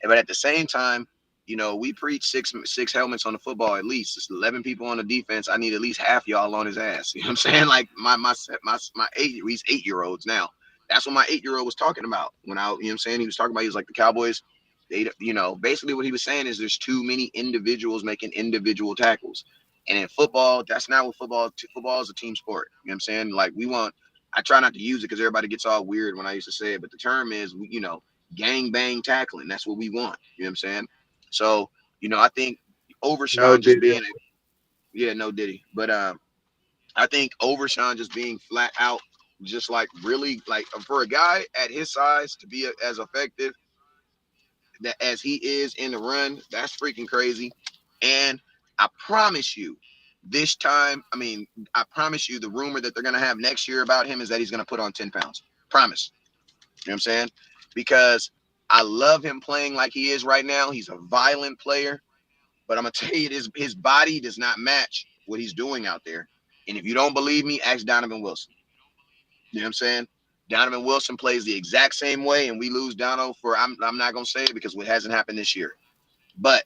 But at the same time, we preach six helmets on the football at least. It's 11 people on the defense. I need at least half y'all on his ass. You know what I'm saying? Like, my 8, he's 8-year-olds now. That's what my 8-year-old was talking about when you know what I'm saying? He was talking about, he was like, the Cowboys, they, basically what he was saying is there's too many individuals making individual tackles. And in football, that's not what football is a team sport. You know what I'm saying? Like I try not to use it because everybody gets all weird when I used to say it, but the term is, gang bang tackling. That's what we want. You know what I'm saying? So, I think No Overshawn just deal. being, yeah, no Diddy, but I think Overshawn just being flat out, just like really like for a guy at his size to be as effective that as he is in the run, that's freaking crazy. And I promise you, this time, I promise you, the rumor that they're gonna have next year about him is that he's gonna put on 10 pounds. Promise. You know what I'm saying? Because I love him playing like he is right now. He's a violent player, but I'm gonna tell you this: his body does not match what he's doing out there. And if you don't believe me, ask Donovan Wilson. You know what I'm saying? Donovan Wilson plays the exact same way, and we lose Dono for I'm not gonna say it because it hasn't happened this year. But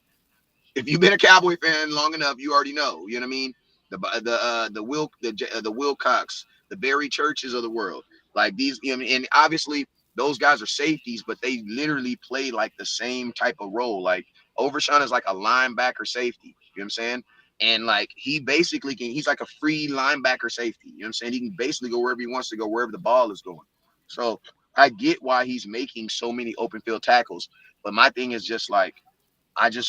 if you've been a Cowboy fan long enough, you already know. You know what I mean? The Wilcox, the Barry Churches of the world, like these. And obviously those guys are safeties, but they literally play like the same type of role. Like Overshawn is like a linebacker safety. You know what I'm saying? And like he basically he's like a free linebacker safety. You know what I'm saying? He can basically go wherever he wants to go, wherever the ball is going. So I get why he's making so many open field tackles. But my thing is just like,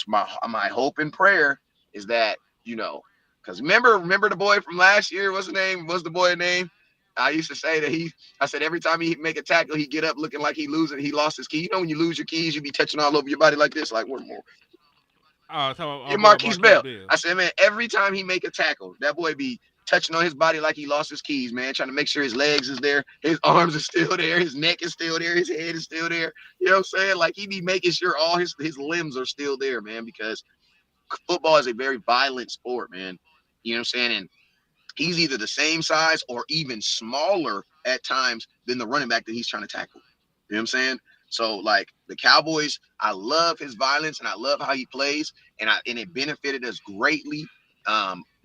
my hope and prayer is that, because remember the boy from last year, what's the name? What's the boy name? I used to say that I said every time he make a tackle, he get up looking like he lost his key. You know, when you lose your keys, you be touching all over your body like this, like one more. So Yeah, our boy Marquise Marquise Bell. Bill. I said, man, every time he make a tackle, that boy be touching on his body like he lost his keys, man, trying to make sure his legs is there, his arms are still there, his neck is still there, his head is still there. You know what I'm saying? Like he be making sure all his limbs are still there, man, because football is a very violent sport, man. You know what I'm saying? And he's either the same size or even smaller at times than the running back that he's trying to tackle. You know what I'm saying? So like the Cowboys, I love his violence and I love how he plays, and it benefited us greatly.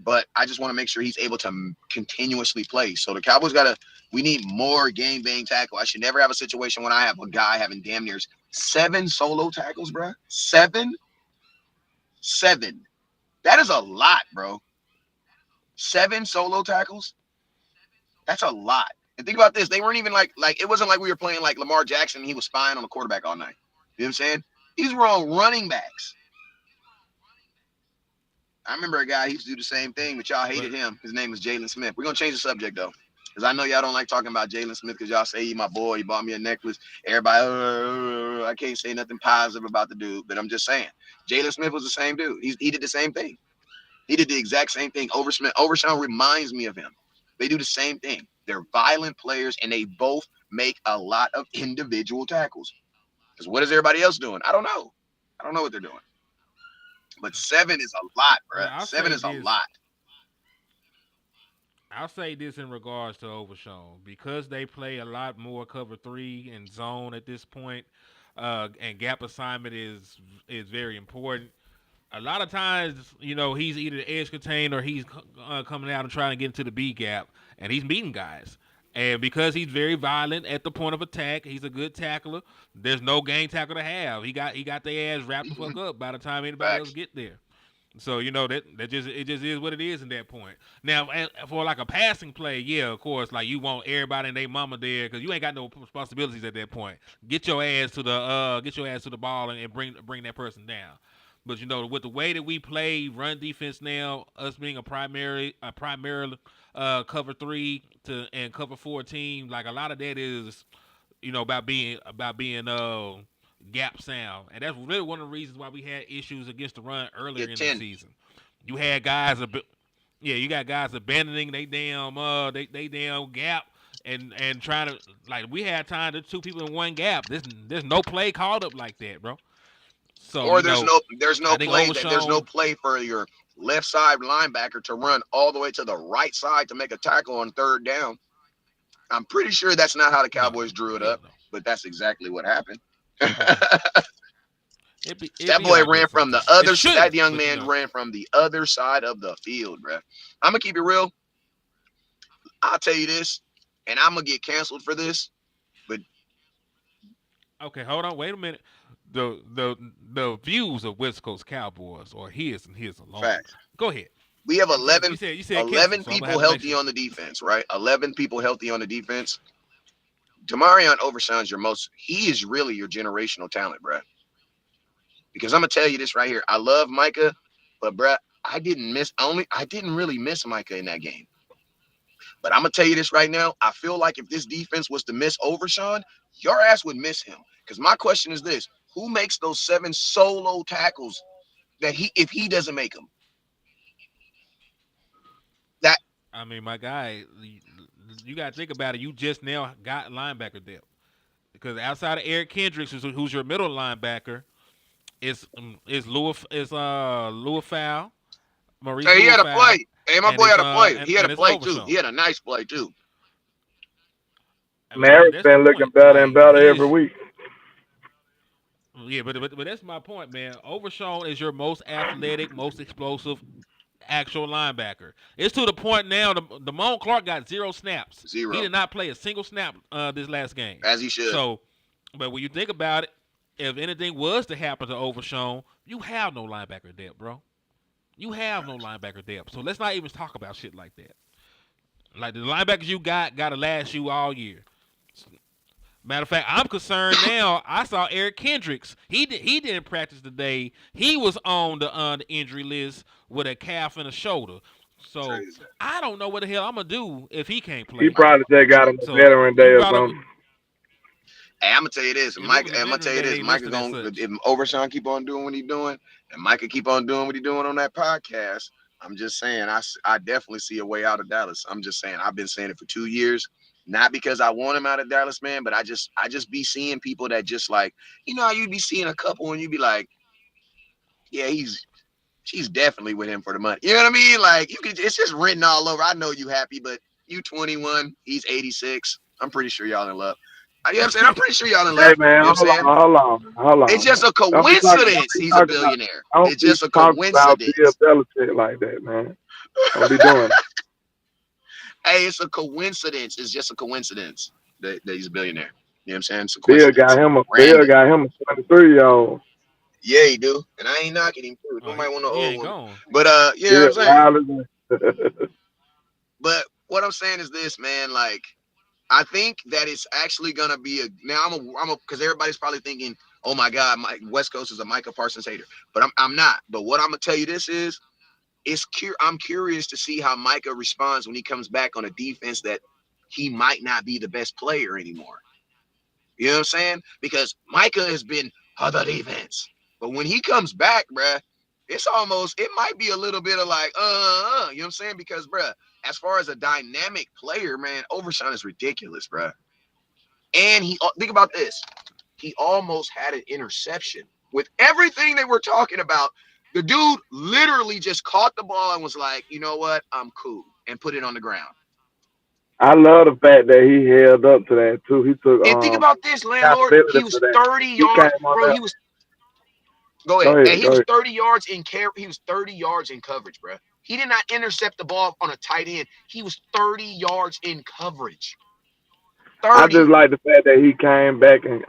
But I just want to make sure he's able to continuously play. So the Cowboys we need more game bang tackle. I should never have a situation when I have a guy having damn near 7 solo tackles, bro. Seven. That is a lot, bro. 7 solo tackles. That's a lot. And think about this. They weren't even like it wasn't like we were playing like Lamar Jackson and he was spying on the quarterback all night. You know what I'm saying? These were all running backs. I remember a guy, he used to do the same thing, but y'all hated him. His name was Jalen Smith. We're going to change the subject, though. Because I know y'all don't like talking about Jalen Smith because y'all say he my boy. He bought me a necklace. Everybody, I can't say nothing positive about the dude. But I'm just saying. Jalen Smith was the same dude. He did the same thing. He did the exact same thing. Overshawn reminds me of him. They do the same thing. They're violent players, and they both make a lot of individual tackles. Because what is everybody else doing? I don't know. I don't know what they're doing. But 7 is a lot, bro. Well, 7 is a lot. I'll say this in regards to Overshawn because they play a lot more cover 3 and zone at this point, and gap assignment is very important. A lot of times, he's either the edge contained or he's coming out and trying to get into the B gap, and he's meeting guys. And because he's very violent at the point of attack, he's a good tackler. There's no game tackle to have. He got their ass wrapped the fuck up by the time anybody else get there. So that just is what it is in that point. Now for like a passing play, yeah, of course, like you want everybody and their mama there because you ain't got no responsibilities at that point. Get your ass to the ball and bring that person down. But with the way that we play run defense now, us being a primary cover 3 and cover 4 team, like a lot of that is about being gap sound, and that's really one of the reasons why we had issues against the run earlier in the season. You had guys, you got guys abandoning they damn gap and trying to like we had time to 2 people in one gap. There's no play called up like that, bro. So or there's no Overshawn, play for your left side linebacker to run all the way to the right side to make a tackle on 3rd down. I'm pretty sure that's not how the Cowboys drew it up, but that's exactly what happened. That boy ran from the other side. That young man ran from the other side of the field, bro. I'm gonna keep it real. I'll tell you this, and I'm gonna get canceled for this. Okay, hold on, wait a minute. The views of West Coast Cowboys are his and his alone. Facts. Go ahead. We have You said you said Kessel, 11 so I'm gonna people have to make healthy sure. on the defense, right? 11 people healthy on the defense. Demarion Overshown's your most. He is really your generational talent, bruh. Because I'm gonna tell you this right here. I love Micah, but bruh, I didn't really miss Micah in that game. But I'm gonna tell you this right now. I feel like if this defense was to miss Overshawn, your ass would miss him. Because my question is this: who makes those 7 solo tackles that he if he doesn't make them? That I mean, my guy, you got to think about it. You just now got linebacker depth because outside of Eric Kendricks, who's your middle linebacker, is Louis Fowl, Maurice Hey, he Louis had a Fowl, play. Hey, my and boy it's had a play. He had a it's play too. He Overshown. had a nice play too. I mean, but Merrick's that's the been looking point. better and Like better he every is. week. Yeah, but that's my point, man. Overshown is your most athletic, most explosive actual linebacker. It's to the point now. The Damone Clark got 0 snaps. He Zero, did not play a single snap this last game. as he should. So, but when you think about it, if anything was to happen to Overshown, you have no linebacker depth, bro. You have no linebacker depth. So let's not even talk about shit like that. Like the linebackers you got to last you all year. Matter of fact, I'm concerned now. I saw Eric Kendricks. He didn't practice today. He was on the injury list with a calf and a shoulder. So Crazy. I don't know what the hell I'm gonna do if he can't He play. probably just got him a So veteran day you or brought up something. Hey, I'm gonna tell you this, if it Mike. was a I'm gonna tell Veteran you Day, this, they Micah listed as going such. if Overshawn keep on doing what he doing, and Micah keep on doing what he doing on that podcast. I'm just saying, I definitely see a way out of Dallas. I'm just saying, I've been saying it for 2 years, not because I want him out of Dallas, man, but I just be seeing people that just like, how you be seeing a couple and you be like, yeah, she's definitely with him for the money. You know what I mean? Like it's just written all over. I know you happy, but you 21, he's 86. I'm pretty sure y'all in love. You know what I'm saying? I'm pretty sure y'all in Hey love. man, You know what I'm saying? hold It's on. just a Don't coincidence be he's a talking about billionaire. don't It's be just a talking about Bill coincidence. Belichick like that, man. Don't be doing it. Hey, it's a coincidence. It's just a coincidence that he's a billionaire. You know what I'm saying? It's a Bill coincidence. got him a Bill Random. got him a 23-year-old. Yeah, he do. And I ain't knocking him too. Oh, Nobody want no he old ain't one. gone. But you know what Bill I'm saying? wild as a- But what I'm saying is this, man, like I think that it's actually gonna be a now. Because everybody's probably thinking, "Oh my God, my West Coast is a Micah Parsons hater," but I'm not. But what I'm gonna tell you this is, I'm curious to see how Micah responds when he comes back on a defense that he might not be the best player anymore. You know what I'm saying? Because Micah has been the defense, but when he comes back, bruh, it might be a little bit of like, you know what I'm saying? Because, bruh, as far as a dynamic player, man, Overshawn is ridiculous, bruh. And think about this. He almost had an interception. With everything they were talking about, the dude literally just caught the ball and was like, you know what? I'm cool. And put it on the ground. I love the fact that he held up to that too. He took And think about this, landlord. accountability He for was that. 30 He yards, came on bro. there. Go Go ahead. And ahead, he go was ahead. 30 yards in care. He was 30 yards in coverage, bro. He did not intercept the ball on a tight end. He was 30 yards in coverage. I just 30. like the fact that he came back and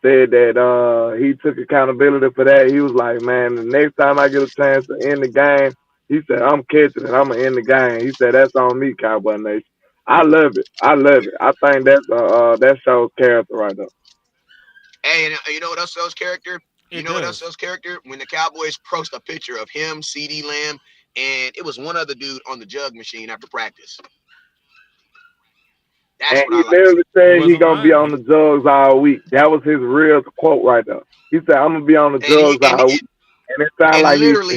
said that he took accountability for that. He was like, man, the next time I get a chance to end the game, he said, I'm catching it. I'm gonna end the game. He said, that's on me, Cowboy Nation. I love it. I love it. I think that shows character right there. Hey, and you know what else shows character? You It know what else does. shows character? When the Cowboys post a picture of him, CD Lamb, and it was one other dude on the jug machine after practice. That's And what I he like to see. literally He said he wasn't gonna be lying. on the jugs all week. That was his real quote right there. He said, I'm gonna be on the And he jugs all week. And it sounded and like literally,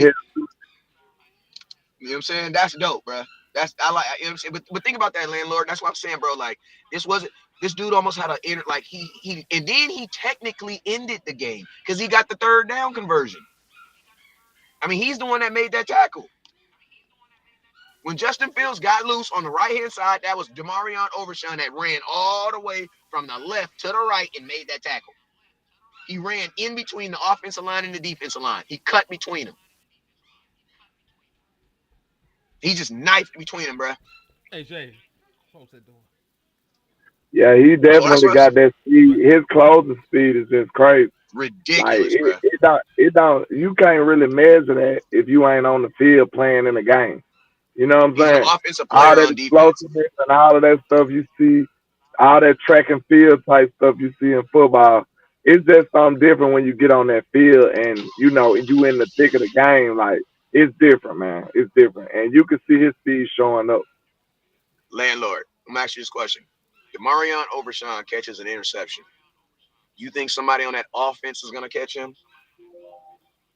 you know what I'm saying? That's dope, bro. I like, you know what I'm saying? But think about that, landlord. That's what I'm saying, bro. Like, this dude almost had like and then he technically ended the game because he got the third down conversion. I mean, he's the one that made that tackle. When Justin Fields got loose on the right-hand side, that was Demarion Overshown that ran all the way from the left to the right and made that tackle. He ran in between the offensive line and the defensive line. He cut between them. He just knifed between them, bro. Hey Jay, close that door. Yeah, he Oh, that's definitely what got that speed. His closing speed is just crazy. Like ridiculous, bro. it don't. You can't really measure that if you ain't on the field playing in the game. You know what I'm He's an saying? offensive All player that on defense. explosiveness and all of that stuff you see, all that track and field type stuff you see in football, it's just something different when you get on that field and you in the thick of the game. Like it's different, man. It's different, and you can see his speed showing up. Landlord, I'm gonna ask you this question: Demarion Overshawn catches an interception. You think somebody on that offense is gonna catch him?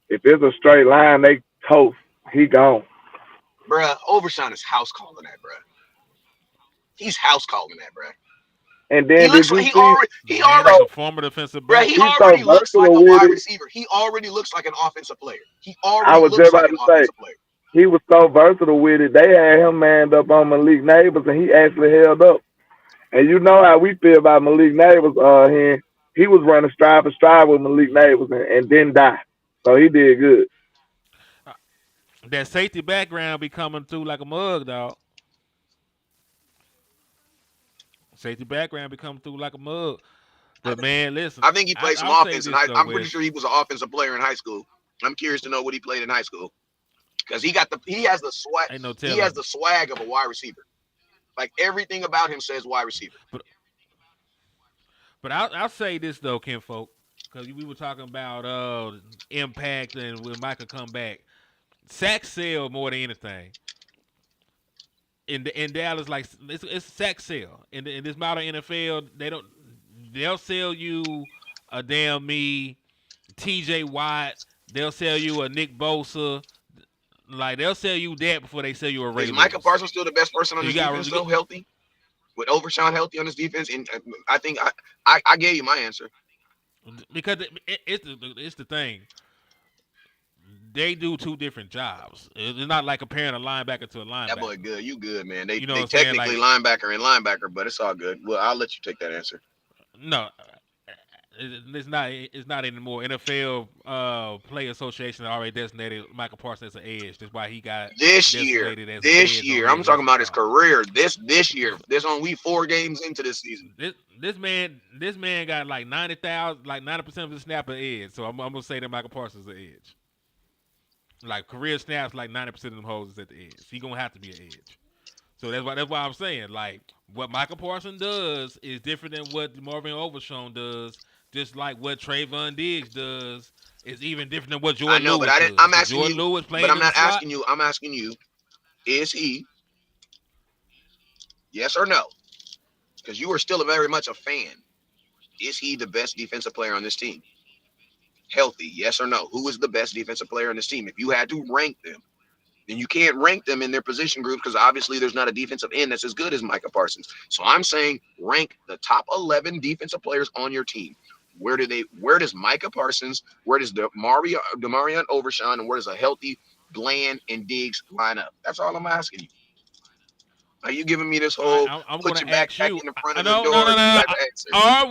If it's a straight line, they toast. He gone. Bruh, Overshawn is house calling that, bruh. He's house calling that, bruh. And He then did looks like you see? The man is So a former defensive bruh, back. he he's so already looks like a versatile with wide it. receiver. He already looks like an offensive player. He I already was just looks like about an to say offensive player. he was so versatile with it. They had him manned up on Malik Neighbors, and he actually held up. And you know how we feel about Malik Neighbors. He was running stride for stride with Malik Neighbors and didn't die. So he did good. That safety background be coming through like a mug, dog. Safety background be coming through like a mug. But man, listen, I think he played some I'll say offense in this high. though, I'm pretty Wes. sure he was an offensive player in high school. I'm curious to know what he played in high school because he has the swag. Ain't no He has telling. the swag of a wide receiver. Like everything about him says wide receiver. But I'll say this though, kinfolk, because we were talking about impact and when Michael come back. Sacks sell more than anything. In Dallas, like it's sack sell. In this modern NFL, they'll sell you a damn me, T.J. Watt. They'll sell you a Nick Bosa. Like they'll sell you that before they sell you a Ray Is Micah Lewis. Parsons still the best person on So you his got defense though? Healthy with Overshawn healthy on his defense, and I think I gave you my answer. because it's the thing. They do two different jobs. It's not like comparing a linebacker to a That boy linebacker. good. You good, man. They You know what they I'm saying? technically Like linebacker and linebacker, but it's all good. Well, I'll let you take that answer. no, it's not. It's not anymore. NFL Player Association already designated Michael Parsons as an edge. That's why he got designated as an edge on I'm his talking roster about his card. career. This year. This on we 4 games into this season. This man got like 90,000, like 90% of his snap an edge. So I'm gonna say that Michael Parsons is an edge. Like career snaps, like 90% of them hoes is at the edge. He gonna have to be an edge. So that's why I'm saying like what Michael Parsons does is different than what Marvin Overshown does. Just like what Trayvon Diggs does is even different than what I Jordan know, but Lewis does. I'm Because asking Jordan you, Lewis but played I'm in the not slot. asking you. I'm asking you, is he yes or no? Because you are still very much a fan. Is he the best defensive player on this team? Healthy, yes or no? Who is the best defensive player on this team? If you had to rank them, then you can't rank them in their position group because obviously there's not a defensive end that's as good as Micah Parsons. So I'm saying rank the top 11 defensive players on your team. Where does Micah Parsons, where does Demarion Overshawn, and where does a healthy Bland and Diggs line up? That's all I'm asking you. Are you giving me this whole I'm going put to your ask backpack you. in the front of the No, no, no, door no. type of answer? Are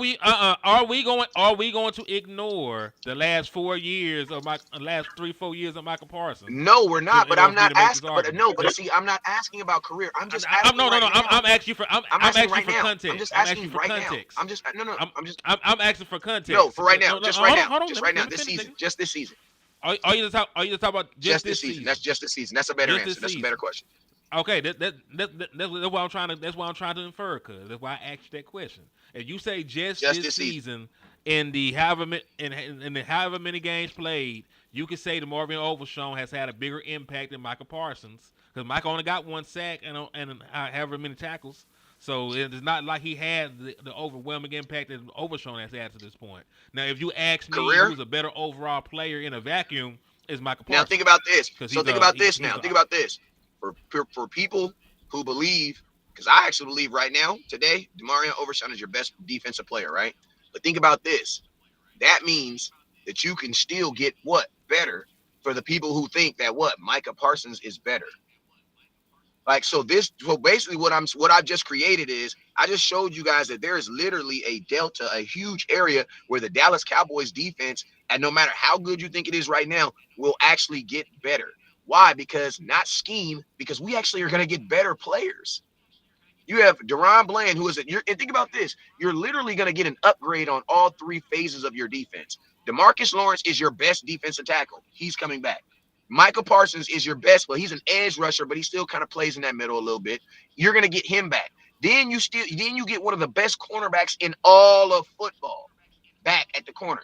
we going to ignore the last 4 years of my last 3-4 years of Michael Parsons No, we're to not. in But order I'm for me not to make this asking. But argument? no, but see, I'm not asking about career. I'm just I'm asking no, no, right no. now. I'm asking for I'm I'm asking asking right for now. context. I'm I'm asking asking you for right now. context. I'm asking for No, context. for right now. No, no, Just right now. hold on. Just Let me right now. let me This finish, season. nigga. Just this season. Are you just talking about just Just this this season. season? That's just this season. That's a better Just answer. this That's a better season. question. Okay, that's what I'm trying to. That's what I'm trying to infer. Cause that's why I asked you that question. If you say just Just this this season. season in the however many games played, you could say that Marvin Overshown has had a bigger impact than Michael Parsons. Because Michael only got 1 sack and however many tackles. So it's not like he had the overwhelming impact that Overshown has had to this point. Now, if you ask me Career. who's a better overall player in a vacuum, it's Michael Now think Parsons. about this. Because So think about this now. Think about this. For people who believe, because I actually believe right now, today, Demarion Overshawn is your best defensive player, right? But think about this. That means that you can still get what? Better for the people who think that what? Micah Parsons is better. Like so basically what I've just created is I just showed you guys that there is literally a delta, a huge area where the Dallas Cowboys defense, and no matter how good you think it is right now, will actually get better. Why? Because not scheme, because we actually are going to get better players. You have Deron Bland, who is and think about this. You're literally going to get an upgrade on all three phases of your defense. DeMarcus Lawrence is your best defensive tackle. He's coming back. Michael Parsons is your best, well, he's an edge rusher, but he still kind of plays in that middle a little bit. You're going to get him back. Then you get one of the best cornerbacks in all of football back at the corner.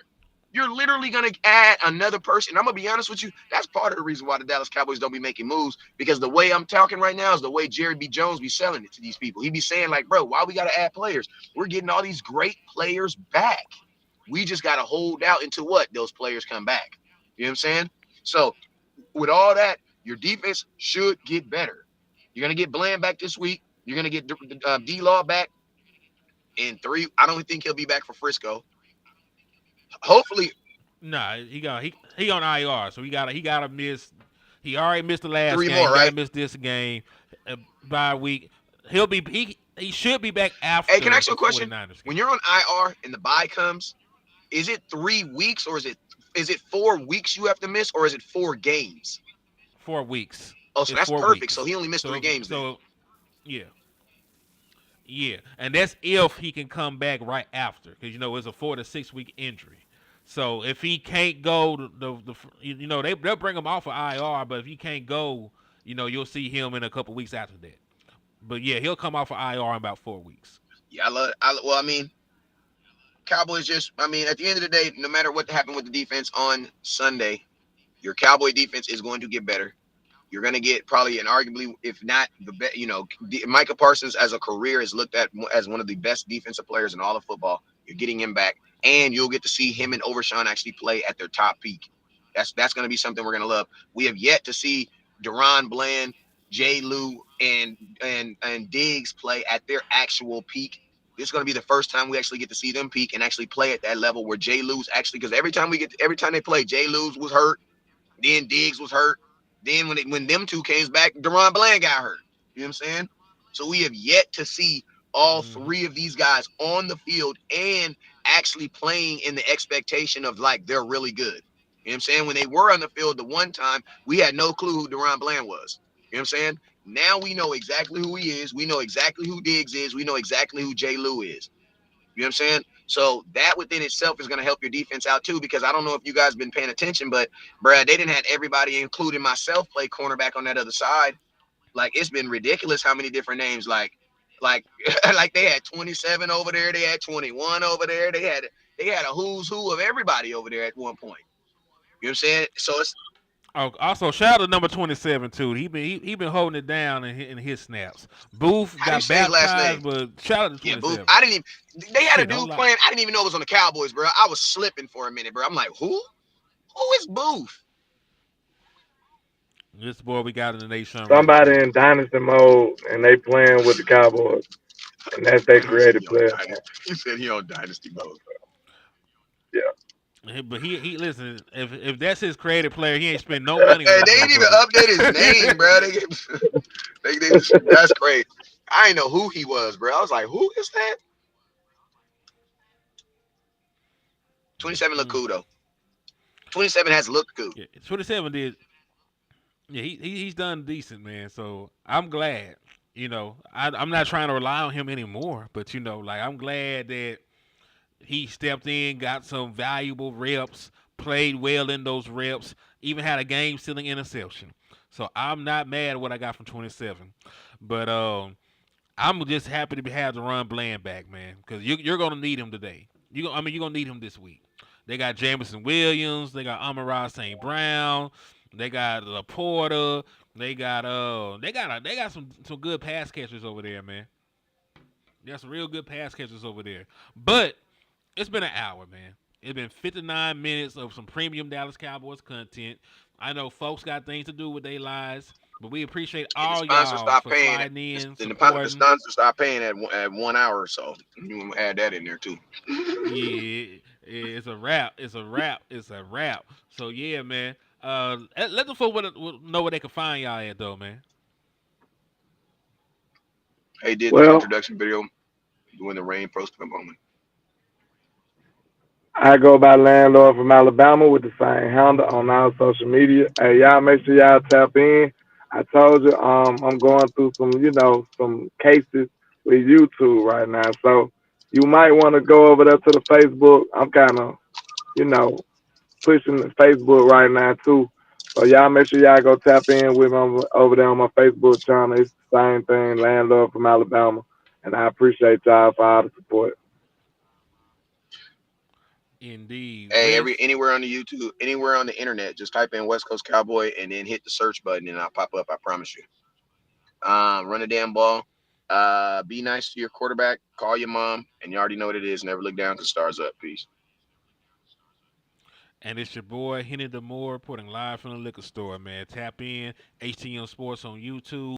You're literally going to add another person. I'm going to be honest with you. That's part of the reason why the Dallas Cowboys don't be making moves, because the way I'm talking right now is the way Jerry B. Jones be selling it to these people. He be saying like, bro, why we got to add players? We're getting all these great players back. We just got to hold out until what? Those players come back. You know what I'm saying? So with all that, your defense should get better. You're going to get Bland back this week. You're going to get D-Law back in 3. I don't think he'll be back for Frisco. Hopefully. Nah, he on IR, so he gotta miss. He already missed the last 3 game. more, He right? gotta miss this game by week. He should be back after. Hey, can I ask you a question? 49ers game. When you're on IR and the bye comes, is it 3 weeks or is it 4 weeks you have to miss, or is it 4 games? 4 weeks. Oh, so It's that's 4 perfect. weeks. So he only missed 3 games. So yeah, and that's if he can come back right after, because it's a 4 to 6 week injury. So if he can't go, they'll bring him off of IR, but if he can't go, you'll see him in a couple weeks after that. But yeah, he'll come off of IR in about 4 weeks. Yeah, I mean, Cowboys at the end of the day, no matter what happened with the defense on Sunday, your Cowboy defense is going to get better. You're going to get probably and arguably, if not the best, Micah Parsons as a career is looked at as one of the best defensive players in all of football. You're getting him back, and you'll get to see him and Overshawn actually play at their top peak. That's going to be something we're going to love. We have yet to see Deron Bland, Jay Lou, and Diggs play at their actual peak. This is going to be the first time we actually get to see them peak and actually play at that level where Jay Lou's actually, because every time they play, Jay Lou was hurt, then Diggs was hurt. Then when them two came back, Deron Bland got hurt. You know what I'm saying? So we have yet to see all 3 of these guys on the field and actually playing in the expectation of like they're really good. You know what I'm saying? When they were on the field the one time, we had no clue who Deron Bland was. You know what I'm saying? Now we know exactly who he is. We know exactly who Diggs is. We know exactly who Jay Lou is. You know what I'm saying? So that within itself is going to help your defense out too, because I don't know if you guys been paying attention, but Brad, they didn't have everybody, including myself, play cornerback on that other side. Like, it's been ridiculous how many different names, like they had 27 over there, they had 21 over there, they had a who's who of everybody over there at one point. You know what I'm saying? So it's also shout out to number 27 too. He been holding it down in his snaps. Booth got baptized, but shout out to 27. Yeah, Booth. I didn't even. They had a dude playing. I didn't even know it was on the Cowboys, bro. I was slipping for a minute, bro. I'm like, who? Who is Booth? This boy we got in the nation. Somebody in dynasty mode, and they playing with the Cowboys, and that's their creative player. He said he on dynasty mode, bro. Yeah. But he listen. If that's his creative player, he ain't spend no money. Hey, they ain't even update his name, bro. That's crazy. I didn't know who he was, bro. I was like, who is that? 27 look cool though. 27 has looked good. Yeah, 27 did. Yeah, he's done decent, man. So I'm glad. I'm not trying to rely on him anymore. But I'm glad that he stepped in, got some valuable reps, played well in those reps, even had a game-stealing interception. So I'm not mad at what I got from 27. But I'm just happy to have Deron Bland back, man, because you're going to need him today. You're going to need him this week. They got Jameson Williams. They got Amon-Ra St. Brown. They got Laporta. They got some good pass catchers over there, man. They got some real good pass catchers over there. But it's been an hour, man. It's been 59 minutes of some premium Dallas Cowboys content. I know folks got things to do with their lives, but we appreciate all y'all for sliding in. The sponsors stop paying at 1 hour or so. You want to add that in there too. Yeah, it's a wrap. It's a wrap. So yeah, man. Let the folks know where they can find y'all at, though, man. Hey, did the introduction video when the rain posted a moment. I go by Landlord from Alabama with the same handle on all social media. Hey, y'all make sure y'all tap in. I told you, I'm going through some cases with YouTube right now. So you might want to go over there to the Facebook. I'm kind of, you know, pushing the Facebook right now too. So y'all make sure y'all go tap in with me over there on my Facebook channel. It's the same thing, Landlord from Alabama. And I appreciate y'all for all the support. Indeed. Hey, West. anywhere on the YouTube, anywhere on the internet, just type in West Coast Cowboy and then hit the search button and I'll pop up. I promise you. Run a damn ball. Be nice to your quarterback. Call your mom, and you already know what it is. Never look down because stars up. Peace. And it's your boy, Henny the Moore, reporting live from the liquor store, man. Tap in, HTM Sports on YouTube.